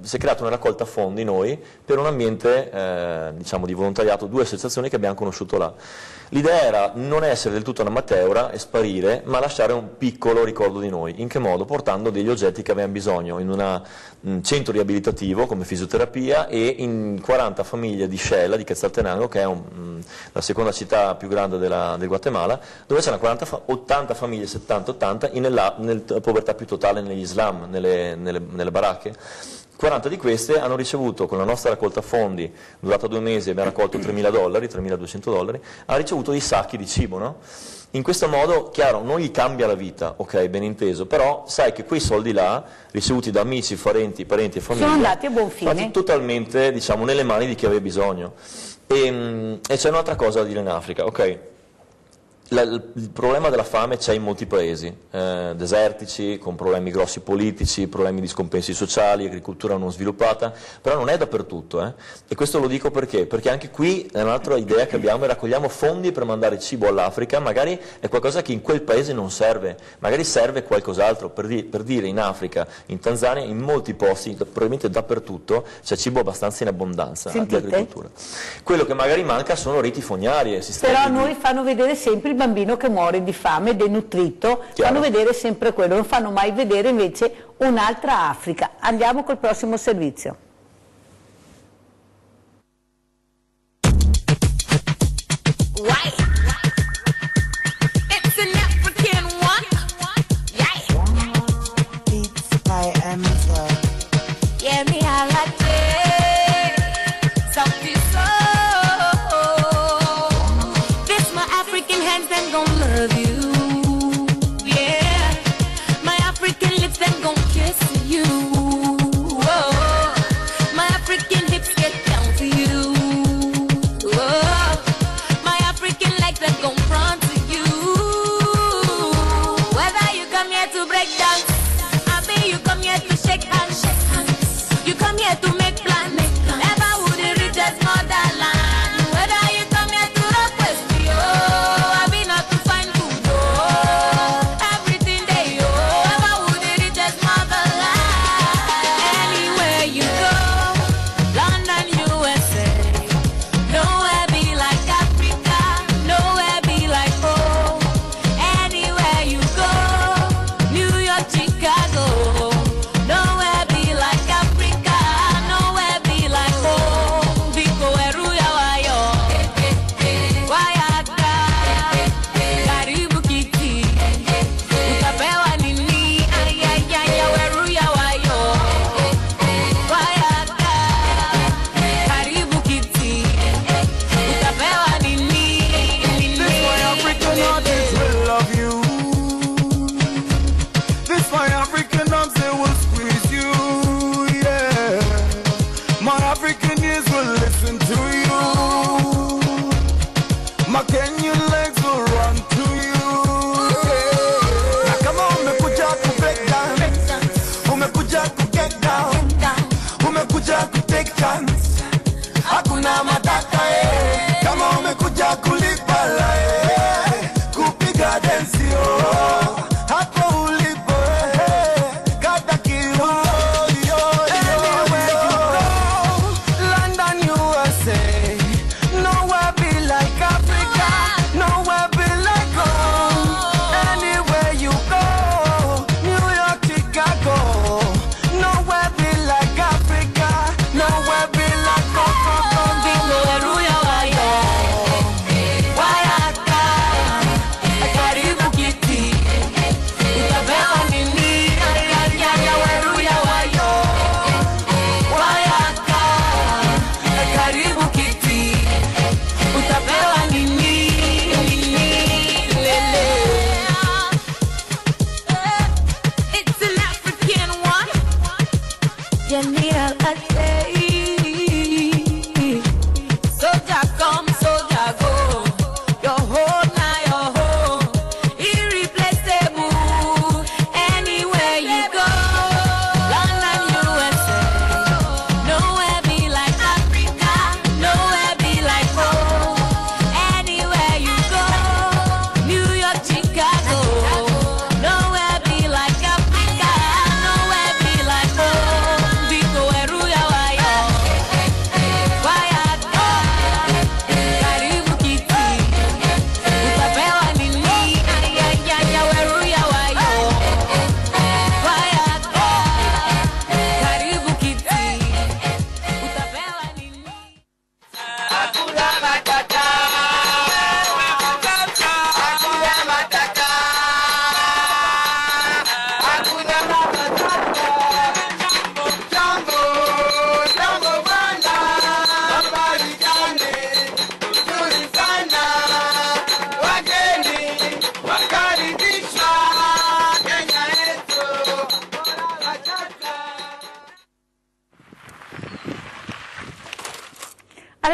si è creata una raccolta fondi noi per un ambiente diciamo di volontariato, 2 associazioni che abbiamo conosciuto là. L'idea era non essere del tutto un'amateura e sparire, ma lasciare un piccolo ricordo di noi. In che modo? Portando degli oggetti che avevamo bisogno in un centro riabilitativo come fisioterapia e in 40 famiglie di Shela, di Quetzaltenango, che è la seconda città più grande del Guatemala, dove c'erano 80 famiglie, 70-80, nella povertà più totale negli slam, nelle baracche. 40 di queste hanno ricevuto, con la nostra raccolta fondi, durata 2 mesi, abbiamo raccolto $3.000, $3.200, hanno ricevuto dei sacchi di cibo, no? In questo modo, chiaro, non gli cambia la vita, ok, ben inteso, però sai che quei soldi là, ricevuti da amici, parenti e famiglia, sono andati a buon fine, stati totalmente, diciamo, nelle mani di chi aveva bisogno. E c'è un'altra cosa da dire in Africa, ok? Il problema della fame c'è in molti paesi, desertici, con problemi grossi politici, problemi di scompensi sociali, agricoltura non sviluppata, però non è dappertutto. E questo lo dico perché anche qui è un'altra idea che abbiamo, e raccogliamo fondi per mandare cibo all'Africa, magari è qualcosa che in quel paese non serve, magari serve qualcos'altro, per dire in Africa, in Tanzania, in molti posti, probabilmente dappertutto, c'è cibo abbastanza in abbondanza di agricoltura. Quello che magari manca sono reti fognarie, però a noi fanno vedere sempre il bambino che muore di fame, denutrito, fanno vedere sempre quello, non fanno mai vedere invece un'altra Africa. Andiamo col prossimo servizio. Kupiga densio hapo ulipo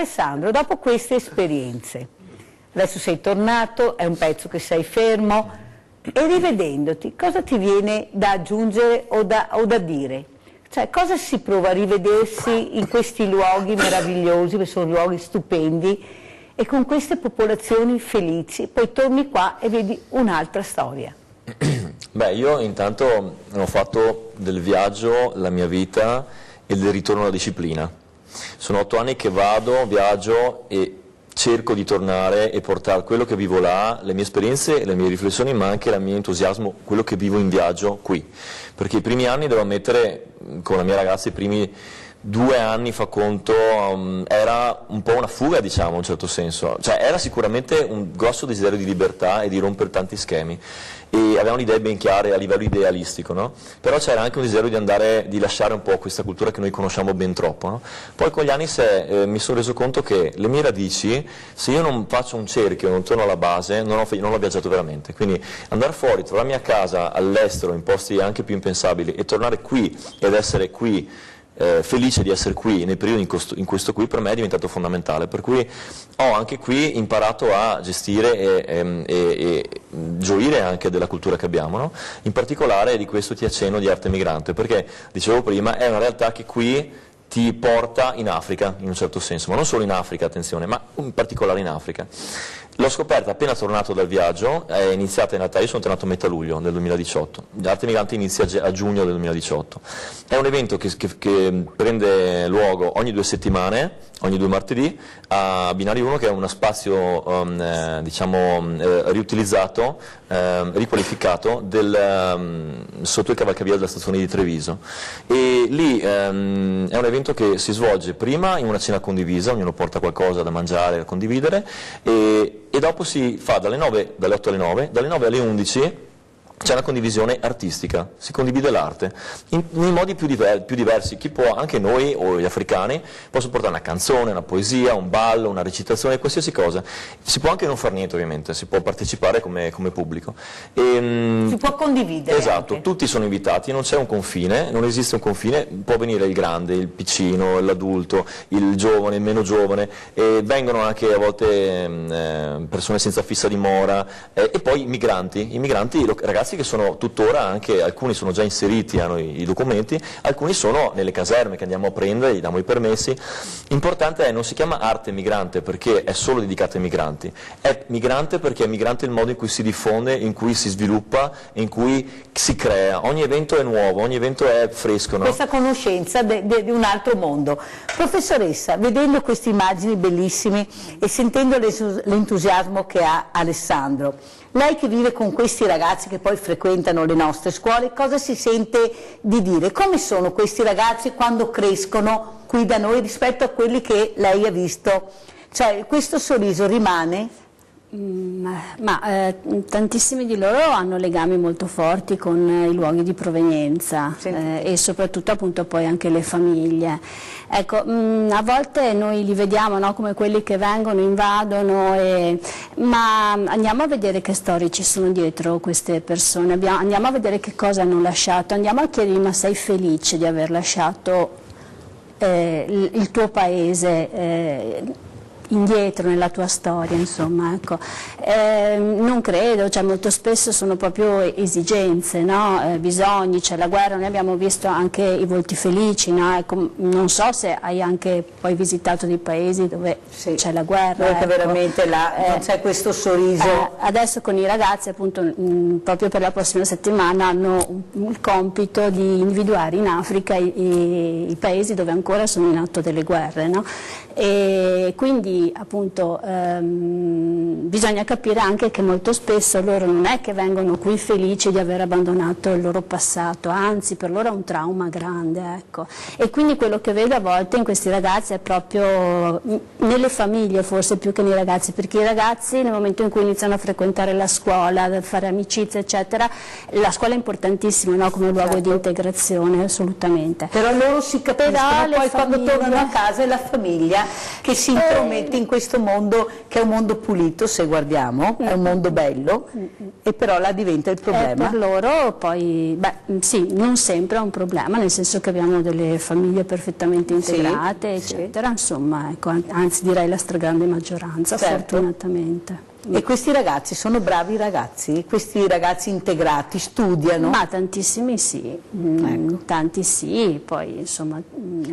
Alessandro, dopo queste esperienze, adesso sei tornato, è un pezzo che sei fermo, e rivedendoti, cosa ti viene da aggiungere o da dire? Cioè, cosa si prova a rivedersi in questi luoghi meravigliosi, che sono luoghi stupendi, e con queste popolazioni felici, poi torni qua e vedi un'altra storia? Beh, io intanto ho fatto del viaggio la mia vita e del ritorno alla disciplina. Sono 8 anni che vado, viaggio e cerco di tornare e portare quello che vivo là, le mie esperienze, le mie riflessioni, ma anche il mio entusiasmo, quello che vivo in viaggio qui. Perché i primi anni, devo ammettere, con la mia ragazza, i primi 2 anni, fa conto, era un po' una fuga, diciamo, in un certo senso. Cioè, era sicuramente un grosso desiderio di libertà e di rompere tanti schemi. E avevamo le idee ben chiare a livello idealistico, no? Però c'era anche un desiderio di lasciare un po' questa cultura che noi conosciamo ben troppo, no? Poi con gli anni mi sono reso conto che le mie radici, se io non faccio un cerchio, non torno alla base, non ho viaggiato veramente. Quindi andare fuori, trovarmi a casa, all'estero, in posti anche più impensabili, e tornare qui ed essere qui, felice di essere qui nel periodo in questo qui, per me è diventato fondamentale, per cui ho anche qui imparato a gestire e gioire anche della cultura che abbiamo, no? In particolare di questo ti accenno di Arte Migrante, perché dicevo prima è una realtà che qui ti porta in Africa in un certo senso, ma non solo in Africa, attenzione, ma in particolare in Africa. L'ho scoperta appena tornato dal viaggio, è iniziata in realtà, io sono tornato a metà luglio del 2018, Arte Migrante inizia a giugno del 2018, è un evento che prende luogo ogni 2 settimane, ogni 2 martedì, a Binario 1, che è uno spazio riutilizzato, riqualificato sotto il cavalcavia della stazione di Treviso, e lì è un evento che si svolge prima in una cena condivisa, ognuno porta qualcosa da mangiare, da condividere, e dopo si fa dalle 8 alle 9, dalle 9 alle 11 c'è una condivisione artistica, si condivide l'arte in modi più diversi. Chi può, anche noi o gli africani, possono portare una canzone, una poesia, un ballo, una recitazione, qualsiasi cosa. Si può anche non fare niente, ovviamente, si può partecipare come pubblico. Si può condividere. Esatto, anche. Tutti sono invitati, non c'è un confine, non esiste un confine, può venire il grande, il piccino, l'adulto, il giovane, il meno giovane, e vengono anche a volte persone senza fissa dimora, e poi i migranti, ragazzi che sono tuttora, anche alcuni sono già inseriti, hanno i documenti, alcuni sono nelle caserme che andiamo a prendere, gli diamo i permessi. Importante non si chiama arte migrante perché è solo dedicata ai migranti, è migrante perché è migrante il modo in cui si diffonde, in cui si sviluppa, in cui si crea. Ogni evento è nuovo, ogni evento è fresco, no? Questa conoscenza di un altro mondo. Professoressa, vedendo queste immagini bellissime e sentendo l'entusiasmo che ha Alessandro, lei che vive con questi ragazzi che poi frequentano le nostre scuole, cosa si sente di dire? Come sono questi ragazzi quando crescono qui da noi rispetto a quelli che lei ha visto? Cioè, questo sorriso rimane? Tantissimi di loro hanno legami molto forti con i luoghi di provenienza, sì. E soprattutto appunto poi anche le famiglie. Ecco, a volte noi li vediamo, no, come quelli che vengono, invadono, ma andiamo a vedere che storie ci sono dietro queste persone, andiamo a vedere che cosa hanno lasciato, andiamo a chiedergli: ma sei felice di aver lasciato il tuo paese indietro nella tua storia, insomma, ecco. Non credo, cioè molto spesso sono proprio esigenze, no? Bisogni, c'è la guerra, noi abbiamo visto anche i volti felici, no? Ecco, non so se hai anche poi visitato dei paesi dove sì, c'è la guerra, dove ecco, veramente non c'è questo sorriso. Adesso con i ragazzi, appunto, proprio per la prossima settimana hanno il compito di individuare in Africa i paesi dove ancora sono in atto delle guerre, no? E quindi appunto bisogna capire anche che molto spesso loro non è che vengono qui felici di aver abbandonato il loro passato, anzi per loro è un trauma grande, ecco. E quindi quello che vedo a volte in questi ragazzi è proprio nelle famiglie, forse più che nei ragazzi, perché i ragazzi nel momento in cui iniziano a frequentare la scuola, a fare amicizie eccetera, la scuola è importantissima, no? Come luogo di integrazione, assolutamente. Però loro si capiscono, poi quando tornano a casa è la famiglia che si intromette specialmente in questo mondo che è un mondo pulito, se guardiamo, è un mondo bello, e però là diventa il problema. Per loro poi, sì, non sempre è un problema, nel senso che abbiamo delle famiglie perfettamente integrate, eccetera, insomma, ecco, anzi direi la stragrande maggioranza, fortunatamente. E questi ragazzi sono bravi ragazzi? Questi ragazzi integrati studiano? Ma tantissimi sì, tanti sì, poi insomma...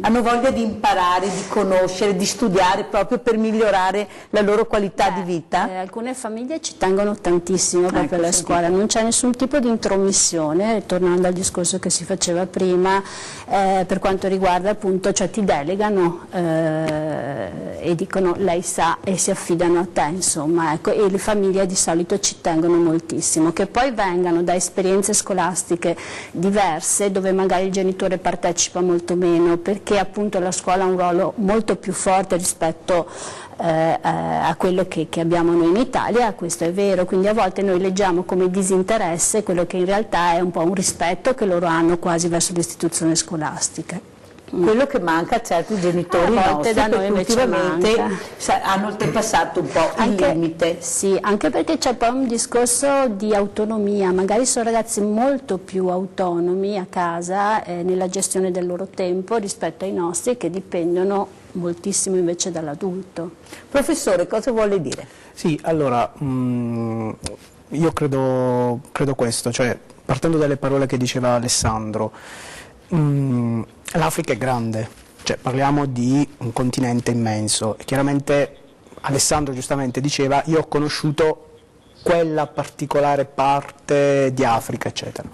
Hanno voglia di imparare, di conoscere, di studiare proprio per migliorare la loro qualità di vita? Alcune famiglie ci tengono tantissimo proprio alla scuola, non c'è nessun tipo di intromissione, tornando al discorso che si faceva prima, per quanto riguarda appunto, cioè ti delegano e dicono lei sa e si affidano a te, insomma, ecco. E le famiglie di solito ci tengono moltissimo, che poi vengano da esperienze scolastiche diverse dove magari il genitore partecipa molto meno, perché appunto la scuola ha un ruolo molto più forte rispetto a quello che abbiamo noi in Italia, questo è vero, quindi a volte noi leggiamo come disinteresse quello che in realtà è un po' un rispetto che loro hanno quasi verso le istituzioni scolastiche. Quello che manca a certi genitori nostri, da noi ultimamente hanno oltrepassato un po' il limite. Sì, anche perché c'è poi un discorso di autonomia, magari sono ragazzi molto più autonomi a casa nella gestione del loro tempo rispetto ai nostri, che dipendono moltissimo invece dall'adulto. Professore, cosa vuole dire? Sì, allora, io credo questo, cioè partendo dalle parole che diceva Alessandro, l'Africa è grande, cioè parliamo di un continente immenso e chiaramente Alessandro giustamente diceva io ho conosciuto quella particolare parte di Africa, eccetera.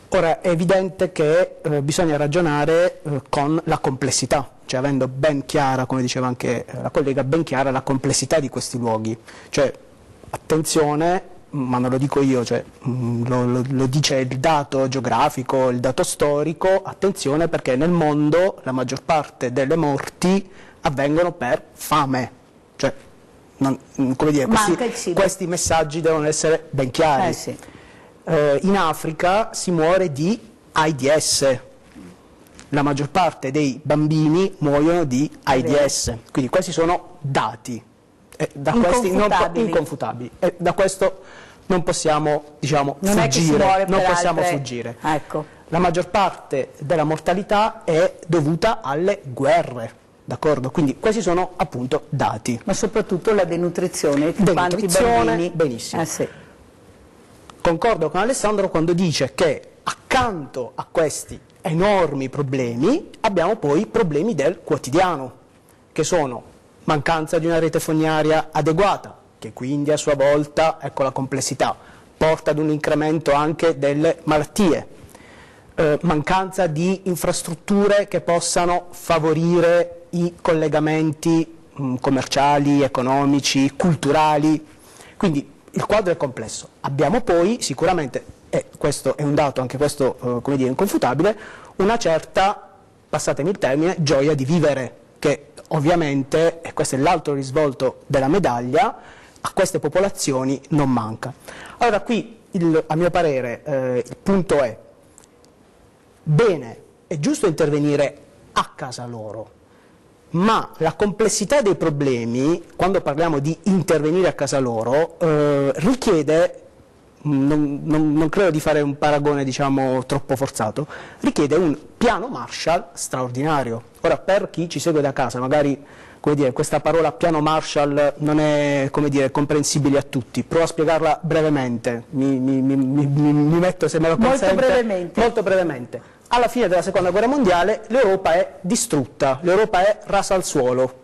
Ora è evidente che bisogna ragionare con la complessità, cioè avendo ben chiara, come diceva anche la collega, ben chiara la complessità di questi luoghi, cioè attenzione, ma non lo dico io, cioè, lo dice il dato geografico, il dato storico, attenzione perché nel mondo la maggior parte delle morti avvengono per fame, cioè, come dire, questi messaggi devono essere ben chiari. Sì. In Africa si muore di AIDS, la maggior parte dei bambini muoiono di AIDS, quindi questi sono dati. Da inconfutabili. E da questo non possiamo, diciamo, fuggire. Ecco. La maggior parte della mortalità è dovuta alle guerre, d'accordo? Quindi questi sono appunto dati. Ma soprattutto la denutrizione, quanti bambini... Benissimo. Sì. Concordo con Alessandro quando dice che accanto a questi enormi problemi abbiamo poi problemi del quotidiano, che sono mancanza di una rete fognaria adeguata, che quindi a sua volta, ecco la complessità, porta ad un incremento anche delle malattie, mancanza di infrastrutture che possano favorire i collegamenti commerciali, economici, culturali, quindi il quadro è complesso. Abbiamo poi sicuramente, e questo è un dato, anche questo come dire, inconfutabile, una certa, passatemi il termine, gioia di vivere, che ovviamente, e questo è l'altro risvolto della medaglia, a queste popolazioni non manca. Allora qui, a mio parere, il punto è, bene, è giusto intervenire a casa loro, ma la complessità dei problemi, quando parliamo di intervenire a casa loro, richiede, non credo di fare un paragone diciamo troppo forzato, richiede un piano Marshall straordinario. Ora per chi ci segue da casa, magari come dire, questa parola piano Marshall non è come dire, comprensibile a tutti, provo a spiegarla brevemente, mi metto se me lo consente, molto brevemente. Alla fine della seconda guerra mondiale l'Europa è distrutta, l'Europa è rasa al suolo.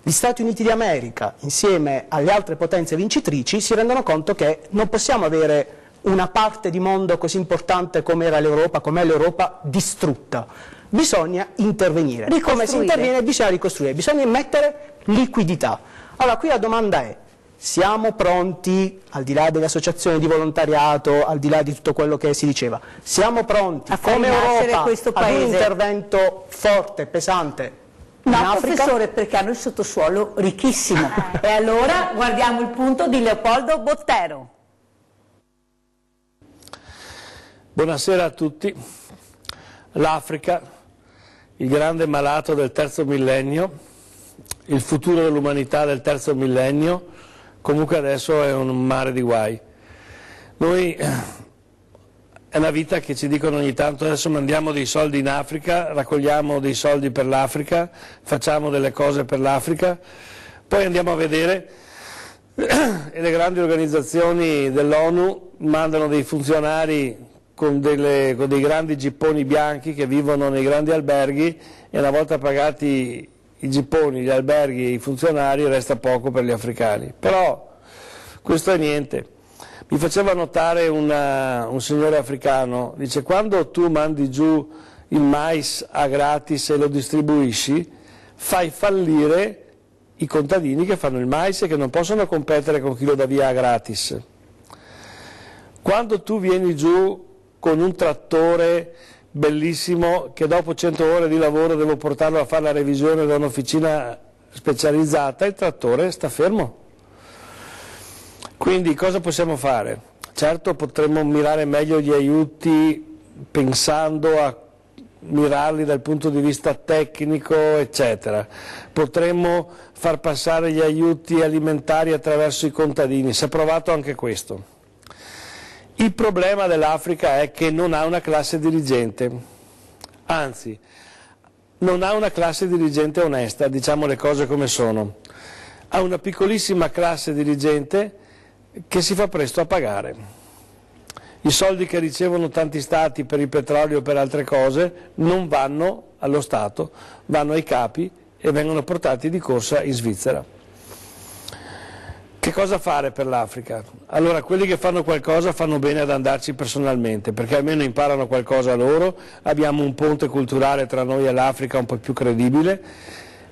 Gli Stati Uniti d'America, insieme alle altre potenze vincitrici, si rendono conto che non possiamo avere una parte di mondo così importante come era l'Europa, com'è l'Europa, distrutta. Bisogna intervenire. Come si interviene? Bisogna ricostruire, bisogna immettere liquidità. Allora qui la domanda è, siamo pronti, al di là delle associazioni di volontariato, al di là di tutto quello che si diceva, siamo pronti come Europa ad un intervento forte, pesante? No, professore, perché hanno il sottosuolo ricchissimo. E allora guardiamo il punto di Leopoldo Bottero. Buonasera a tutti. L'Africa, il grande malato del terzo millennio, il futuro dell'umanità del terzo millennio, comunque adesso è un mare di guai. Noi è una vita che ci dicono ogni tanto: adesso mandiamo dei soldi in Africa, raccogliamo dei soldi per l'Africa, facciamo delle cose per l'Africa, poi andiamo a vedere e le grandi organizzazioni dell'ONU mandano dei funzionari con dei grandi gipponi bianchi che vivono nei grandi alberghi, e una volta pagati i gipponi, gli alberghi e i funzionari resta poco per gli africani. Però questo è niente. Mi faceva notare un signore africano, dice: quando tu mandi giù il mais a gratis e lo distribuisci, fai fallire i contadini che fanno il mais e che non possono competere con chi lo dà via a gratis. Quando tu vieni giù con un trattore bellissimo che dopo 100 ore di lavoro devo portarlo a fare la revisione da un'officina specializzata, il trattore sta fermo. Quindi cosa possiamo fare? Certo, potremmo mirare meglio gli aiuti pensando a mirarli dal punto di vista tecnico, eccetera. Potremmo far passare gli aiuti alimentari attraverso i contadini, si è provato anche questo. Il problema dell'Africa è che non ha una classe dirigente, anzi, non ha una classe dirigente onesta, diciamo le cose come sono. Ha una piccolissima classe dirigente che si fa presto a pagare. I soldi che ricevono tanti stati per il petrolio e per altre cose non vanno allo Stato, vanno ai capi e vengono portati di corsa in Svizzera. Che cosa fare per l'Africa? Allora, quelli che fanno qualcosa fanno bene ad andarci personalmente, perché almeno imparano qualcosa loro, abbiamo un ponte culturale tra noi e l'Africa un po' più credibile,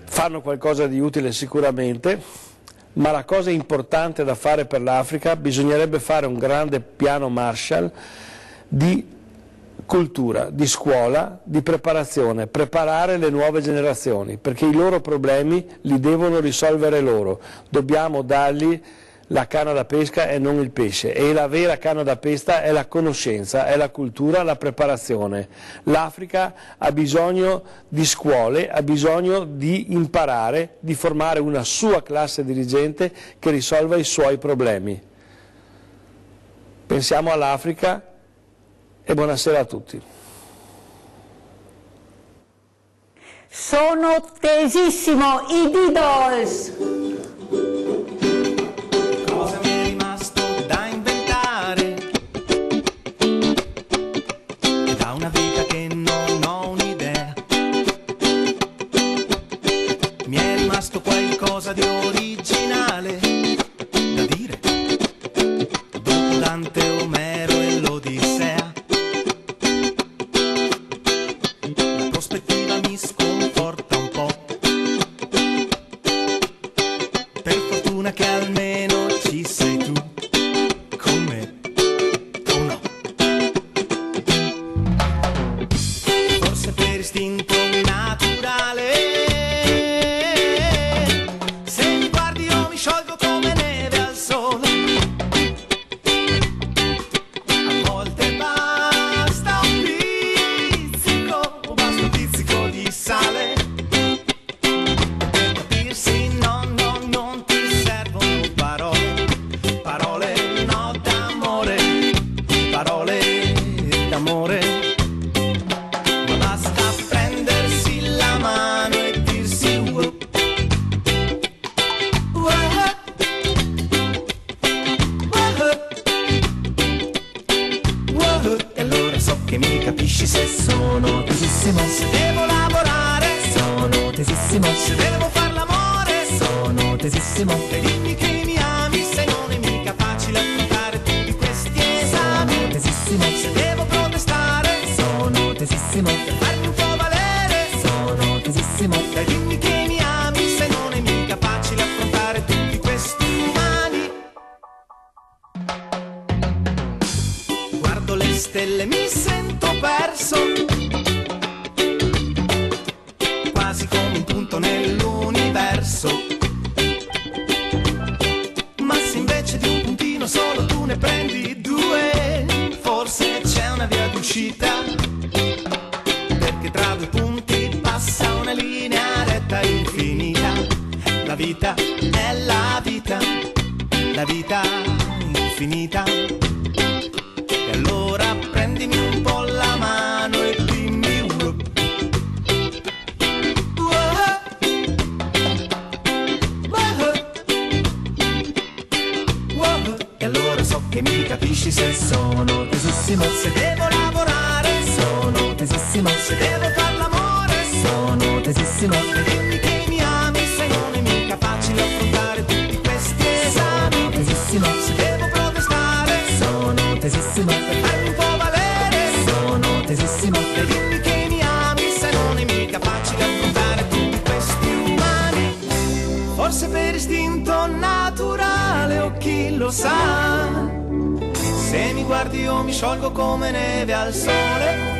fanno qualcosa di utile sicuramente. Ma la cosa importante da fare per l'Africa, bisognerebbe fare un grande piano Marshall di cultura, di scuola, di preparazione, preparare le nuove generazioni, perché i loro problemi li devono risolvere loro. Dobbiamo dargli la canna da pesca e non il pesce, e la vera canna da pesca è la conoscenza, è la cultura, la preparazione. L'Africa ha bisogno di scuole, ha bisogno di imparare, di formare una sua classe dirigente che risolva i suoi problemi. Pensiamo all'Africa e buonasera a tutti. Sono tesissimo, i Beatles! Cosa mi è rimasto da inventare? È da una vita che non ho un'idea. Mi è rimasto qualcosa di originale da dire. Dopo Dante, Omero e l'Odissea, la prospettiva mi sconforta un po'. Per fortuna che almeno ci sei tu con me, o no? Forse per istinto naturale, se mi guardi io mi sciolgo come neve al sole. A volte basta un pizzico di sale. Per capirsi non ti servono parole no d'amore, parole d'amore, ma basta prendersi la mano e dirsi wow, wow, wow, wow. E allora so che mi capisci se sono tesissimo, se devo lavorare sono tesissimo, se devo far l'amore sono tesissimo. E dimmi che mi ami, se non è mica facile affrontare tutti questi esami. Sono tesissimo, se devo protestare sono tesissimo, per farmi un po' valere sono tesissimo. E dimmi che mi ami, se non è mica facile affrontare tutti questi umani. Guardo le stelle, mi sento perso, quasi come un punto nell'universo. Ma se invece di un puntino solo tu ne prendi due, forse c'è una via d'uscita, perché tra due punti passa una linea retta infinita. la vita infinita. E allora prendimi un po' la mano e dimmi e allora so che mi capisci se sono tesissimo, se devo lavorare sono tesissimo, se devo far l'amore sono tesissimo, e dimmi che mi ami se non è mica facile affrontare tutti questi esami. Tesissimo, se devo protestare sono tesissimo, per farmi un po' valere sono tesissimo, e dimmi che mi ami se non è mica facile affrontare tutti questi umani. Forse per istinto naturale o chi lo sa, se mi guardi io mi sciolgo come neve al sole.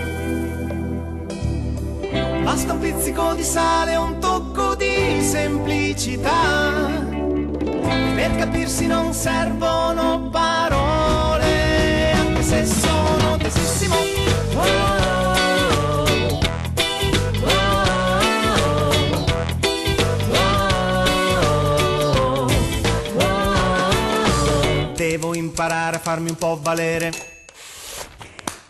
Basta un pizzico di sale, un tocco di semplicità, per capirsi non servono parole, anche se sono tesissimo. Devo imparare a farmi un po' valere.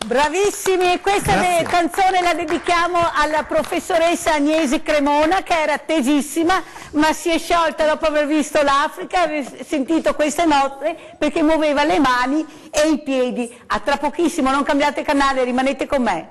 Bravissimi, questa canzone la dedichiamo alla professoressa Agnesi Cremona, che era tesissima, ma si è sciolta dopo aver visto l'Africa, aver sentito queste note, perché muoveva le mani e i piedi. A tra pochissimo, non cambiate canale, rimanete con me.